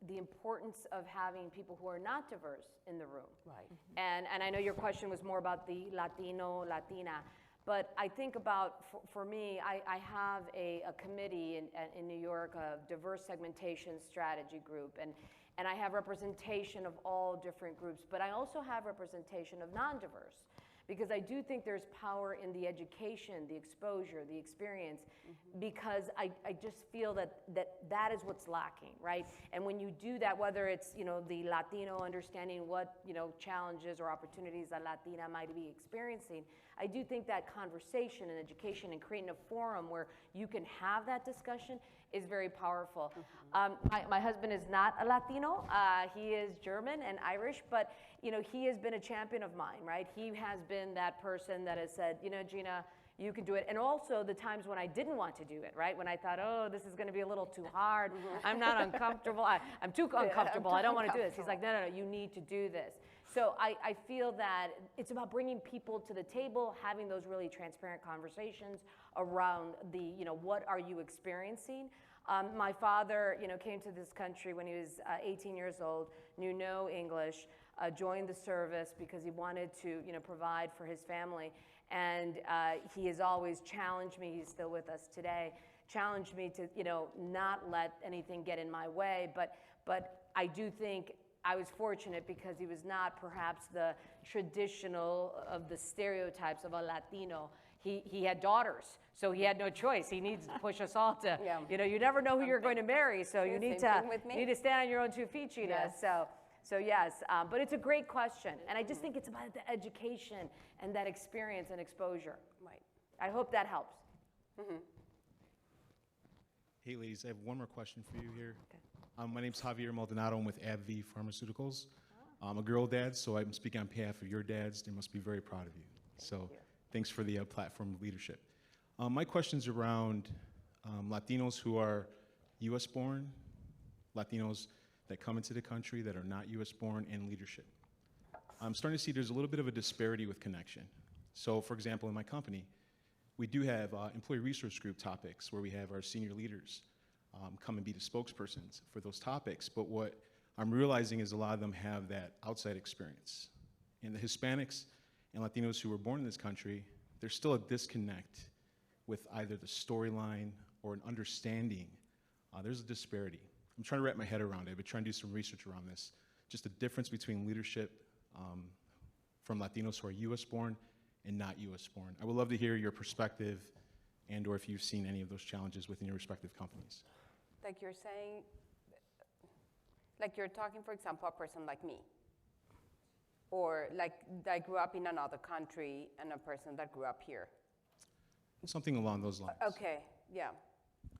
the importance of having people who are not diverse in the room. Right. And I know your question was more about the Latino, Latina, but I think about, for me, I have a committee in New York, a diverse segmentation strategy group, and I have representation of all different groups, but I also have representation of non-diverse. Because I do think there's power in the education, the exposure, the experience, mm-hmm. because I just feel that is what's lacking, right? And when you do that, whether it's, you know, the Latino understanding what, you know, challenges or opportunities that Latina might be experiencing, I do think that conversation and education and creating a forum where you can have that discussion is very powerful. Mm-hmm. My husband is not a Latino. He is German and Irish, but you know, he has been a champion of mine, right? He has been that person that has said, you know, Gina, you can do it. And also the times when I didn't want to do it, right? When I thought, oh, this is going to be a little too hard. Mm-hmm. I'm not uncomfortable. I'm too uncomfortable. I don't want to do this. He's like, no, you need to do this. So I feel that it's about bringing people to the table, having those really transparent conversations around the, you know, what are you experiencing? My father, you know, came to this country when he was 18 years old, knew no English, joined the service because he wanted to, you know, provide for his family. And he has always challenged me, he's still with us today, challenged me to, you know, not let anything get in my way. But I do think I was fortunate because he was not perhaps the traditional of the stereotypes of a Latino. He had daughters, so he had no choice. He needs to push us all to, you know, you never know who you're going to marry, so you need to stand on your own 2 feet, Gina. Yes. So yes, but it's a great question, and I just think it's about the education and that experience and exposure. Right. I hope that helps. Mm-hmm. Hey, ladies, I have one more question for you here. Okay. My name's Javier Maldonado. I'm with AbbVie Pharmaceuticals. I'm a girl dad, so I'm speaking on behalf of your dads. They must be very proud of you. So thanks for the platform of leadership. My question's around Latinos who are U.S. born, Latinos that come into the country that are not U.S. born, and leadership. I'm starting to see there's a little bit of a disparity with connection. So for example, in my company, we do have employee resource group topics where we have our senior leaders come and be the spokespersons for those topics. But what I'm realizing is a lot of them have that outside experience. And the Hispanics and Latinos who were born in this country, there's still a disconnect with either the storyline or an understanding. There's a disparity. I'm trying to wrap my head around it. I've been trying to do some research around this. Just the difference between leadership from Latinos who are US born and not US born. I would love to hear your perspective and or if you've seen any of those challenges within your respective companies. Like you're saying, like you're talking, for example, a person like me. Or like I grew up in another country and a person that grew up here. Something along those lines. Okay, yeah.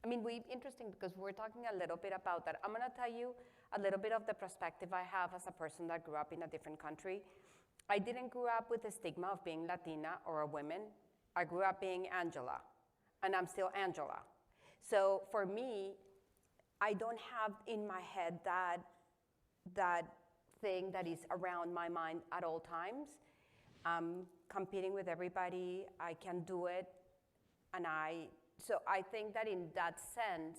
I mean, interesting because we're talking a little bit about that. I'm gonna tell you a little bit of the perspective I have as a person that grew up in a different country. I didn't grow up with the stigma of being Latina or a woman. I grew up being Angela, and I'm still Angela. So for me, I don't have in my head that thing that is around my mind at all times. I'm competing with everybody. I can do it, so I think that in that sense,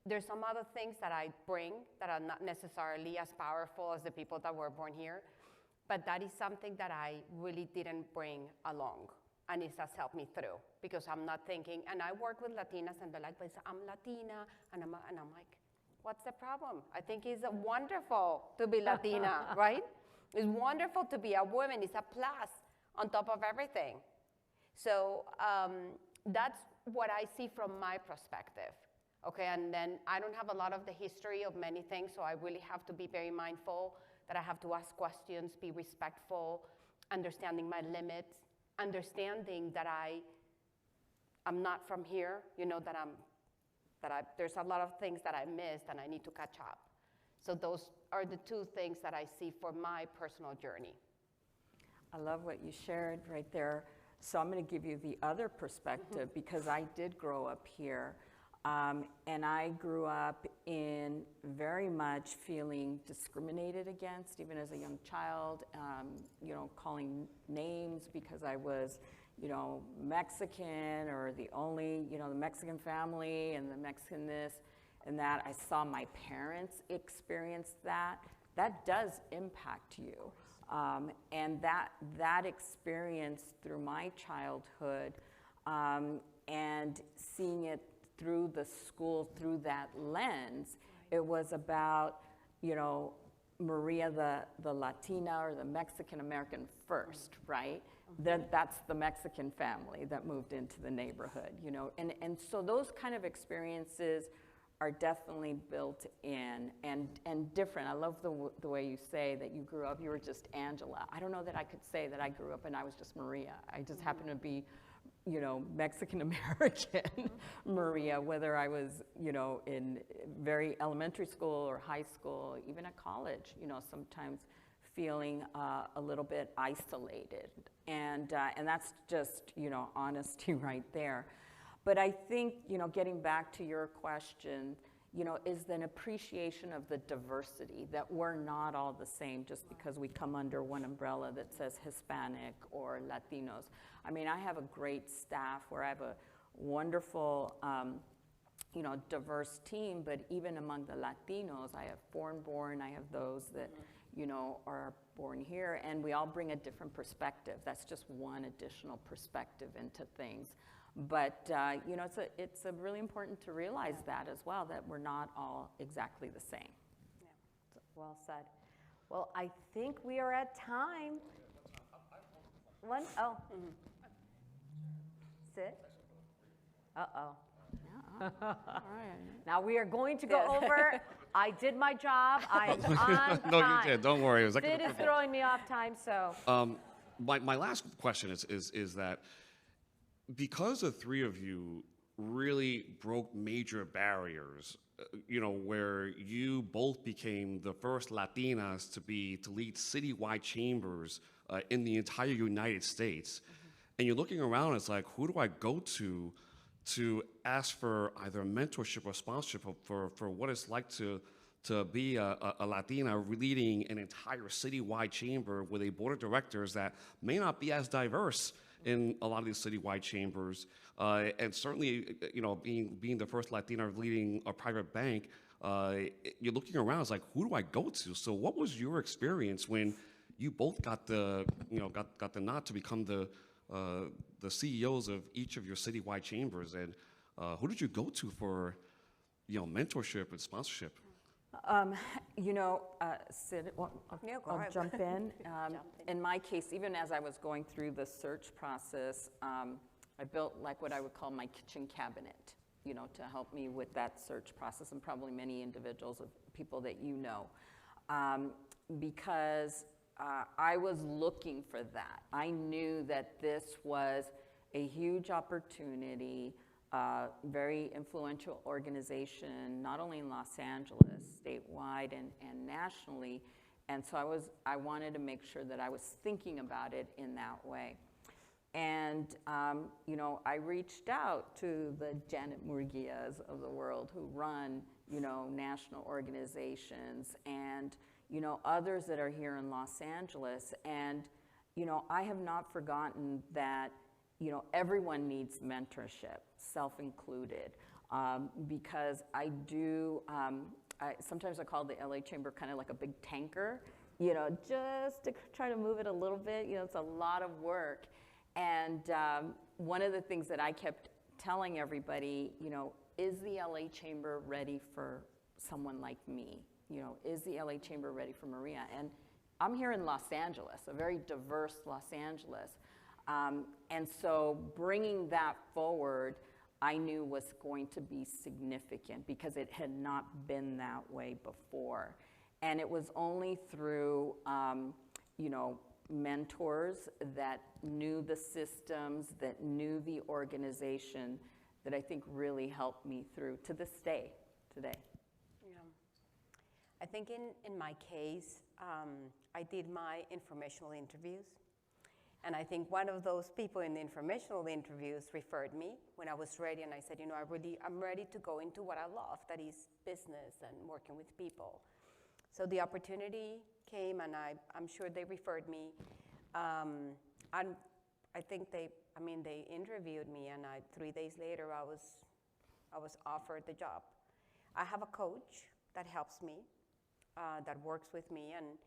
there's some other things that I bring that are not necessarily as powerful as the people that were born here, but that is something that I really didn't bring along, and it has helped me through, because I'm not thinking, and I work with Latinas, and they're like, but I'm Latina, and I'm like, what's the problem? I think it's wonderful to be Latina, right? It's wonderful to be a woman. It's a plus on top of everything. So that's what I see from my perspective. Okay, and then I don't have a lot of the history of many things, so I really have to be very mindful that I have to ask questions, be respectful, understanding my limits, understanding that I'm not from here, you know, there's a lot of things that I missed and I need to catch up. So those are the two things that I see for my personal journey. I love what you shared right there. So I'm going to give you the other perspective because I did grow up here. And I grew up in very much feeling discriminated against, even as a young child, you know, calling names because I was, you know, Mexican or the only, you know, the Mexican family and the Mexican this and that. I saw my parents experience that. That does impact you. And that experience through my childhood and seeing it through the school, through that lens, it was about, you know, Maria, the Latina or the Mexican American first, right? That's the Mexican family that moved into the neighborhood, you know? And so those kind of experiences are definitely built in and different. I love the way you say that you grew up, you were just Angela. I don't know that I could say that I grew up and I was just Maria. I just happened to be, you know, Mexican American Maria, whether I was, you know, in very elementary school or high school, even at college, you know, sometimes feeling a little bit isolated. And that's just, you know, honesty right there. But I think, you know, getting back to your question, you know, is an appreciation of the diversity, that we're not all the same just because we come under one umbrella that says Hispanic or Latinos. I mean, I have a great staff where I have a wonderful, you know, diverse team, but even among the Latinos, I have foreign-born, I have those that, you know, are born here, and we all bring a different perspective. That's just one additional perspective into things. But, you know, it's really important to realize that as well, that we're not all exactly the same. Yeah. Well said. Well, I think we are at time. One? Oh. Sit. Uh-oh. Yeah. All right. Now we are going to go over. I did my job. I'm on time. No, you did. Don't worry. It was like Sid is throwing me off time, so. My last question is that because the three of you really broke major barriers, you know, where you both became the first Latinas to lead citywide chambers in the entire United States, and you're looking around, it's like, who do I go to ask for either mentorship or sponsorship for what it's like to be a Latina leading an entire citywide chamber with a board of directors that may not be as diverse in a lot of these citywide chambers, and certainly, being the first Latina leading a private bank, you're looking around, it's like, who do I go to? So what was your experience when you both got the nod to become the CEOs of each of your citywide chambers, and who did you go to for, mentorship and sponsorship? Sid, Yeah, go I'll ahead. jump in. Jump in. In my case, even as I was going through the search process, I built like what I would call my kitchen cabinet, to help me with that search process, and probably many individuals of people that because I was looking for that. I knew that this was a huge opportunity, very influential organization, not only in Los Angeles, statewide and nationally. And so I wanted to make sure that I was thinking about it in that way. And, I reached out to the Janet Murguias of the world who run, national organizations, and, others that are here in Los Angeles. And, I have not forgotten that, everyone needs mentorship, self-included, because I do, sometimes I call the LA Chamber kind of like a big tanker, just to try to move it a little bit. It's a lot of work. And one of the things that I kept telling everybody, is the LA Chamber ready for someone like me? Is the LA Chamber ready for Maria? And I'm here in Los Angeles, a very diverse Los Angeles. And so bringing that forward, I knew was going to be significant because it had not been that way before. And it was only through, mentors that knew the systems, that knew the organization, that I think really helped me through to this day, today. Yeah. I think in my case, I did my informational interviews. And I think one of those people in the informational interviews referred me when I was ready, and I said, I'm ready to go into what I love, that is business and working with people. So the opportunity came, and I'm sure they referred me. And I think they interviewed me, and 3 days later, I was offered the job. I have a coach that helps me, that works with me, and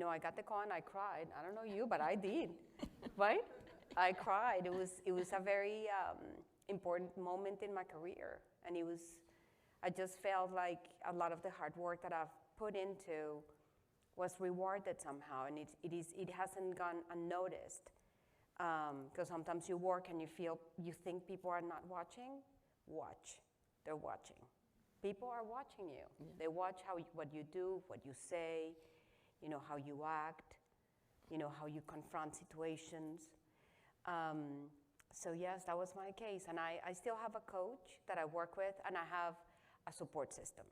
I got the call and I cried. I don't know you, but I did, right? I cried. It was a very important moment in my career, and I just felt like a lot of the hard work that I've put into was rewarded somehow, and it hasn't gone unnoticed. Because sometimes you work and you think people are not watching. Watch, they're watching. People are watching you. Yeah. They watch what you do, what you say, how you act, how you confront situations. So yes, that was my case. And I still have a coach that I work with, and I have a support system,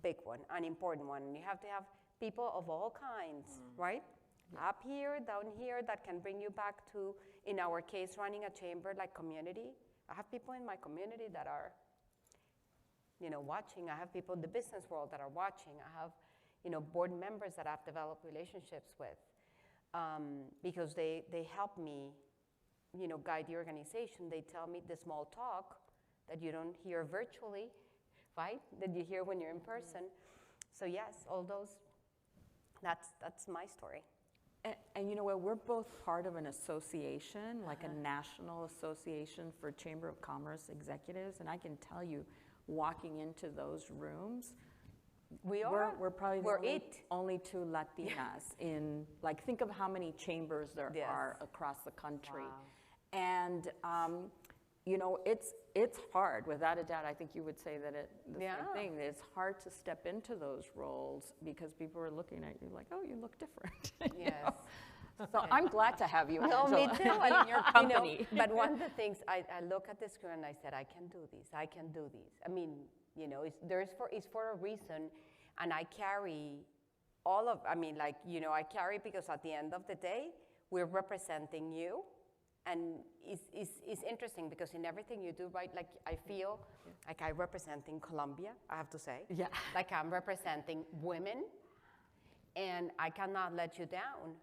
big one, an important one. And you have to have people of all kinds, right? Yeah. Up here, down here, that can bring you back to, in our case, running a chamber like community. I have people in my community that are, watching. I have people in the business world that are watching. I have, board members that I've developed relationships with, because they help me, guide the organization. They tell me the small talk that you don't hear virtually, right? That you hear when you're in person. So yes, all those, that's my story. And you know what, we're both part of an association, like a national association for Chamber of Commerce executives, and I can tell you, walking into those rooms, we're probably the only two Latinas in, like, think of how many chambers there are across the country. Wow. And, it's hard, without a doubt. I think you would say that the same thing. It's hard to step into those roles because people are looking at you like, oh, you look different. Yes. So I'm glad to have you, Angela, me too. in your company. But one of the things, I look at the screen and I said, I can do this, I can do this. I mean, it's for a reason, and I carry I carry because at the end of the day, we're representing you. And it's interesting because in everything you do, right, like I feel like I'm representing Colombia, I have to say. Yeah. Like I'm representing women, and I cannot let you down.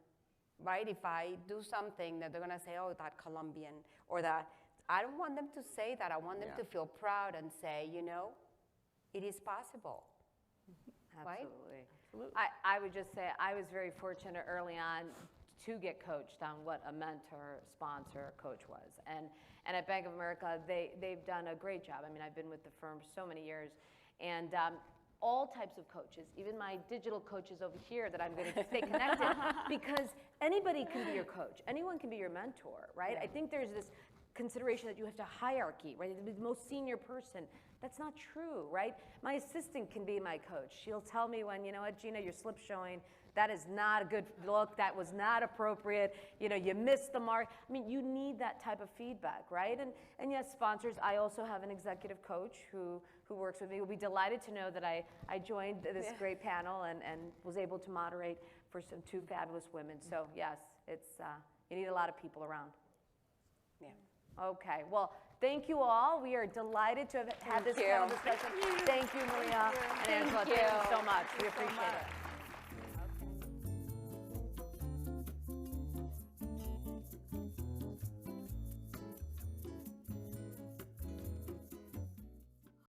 right? If I do something that they're gonna say, oh, that Colombian, or that, I don't want them to say that. I want them to feel proud and say, you know, it is possible, right? Absolutely. I would just say I was very fortunate early on to get coached on what a mentor, sponsor, coach was. And at Bank of America, they've done a great job. I mean, I've been with the firm so many years, and all types of coaches, even my digital coaches over here that I'm going to stay connected, because anybody can be your coach. Anyone can be your mentor, right? I think there's this consideration that you have to hierarchy, right? The most senior person. That's not true, right? My assistant can be my coach. She'll tell me when, you know what, Gina, your slip's showing. That is not a good look. That was not appropriate. You know, you missed the mark. I mean, you need that type of feedback, right? And yes, sponsors, I also have an executive coach who works with me. We'll be delighted to know that I joined this great panel and was able to moderate for some two fabulous women. So yes, it's, you need a lot of people around. Yeah. Okay, well, thank you all. We are delighted to have had this panel discussion. Thank you, Maria and Angela. Thank you so much. We appreciate it.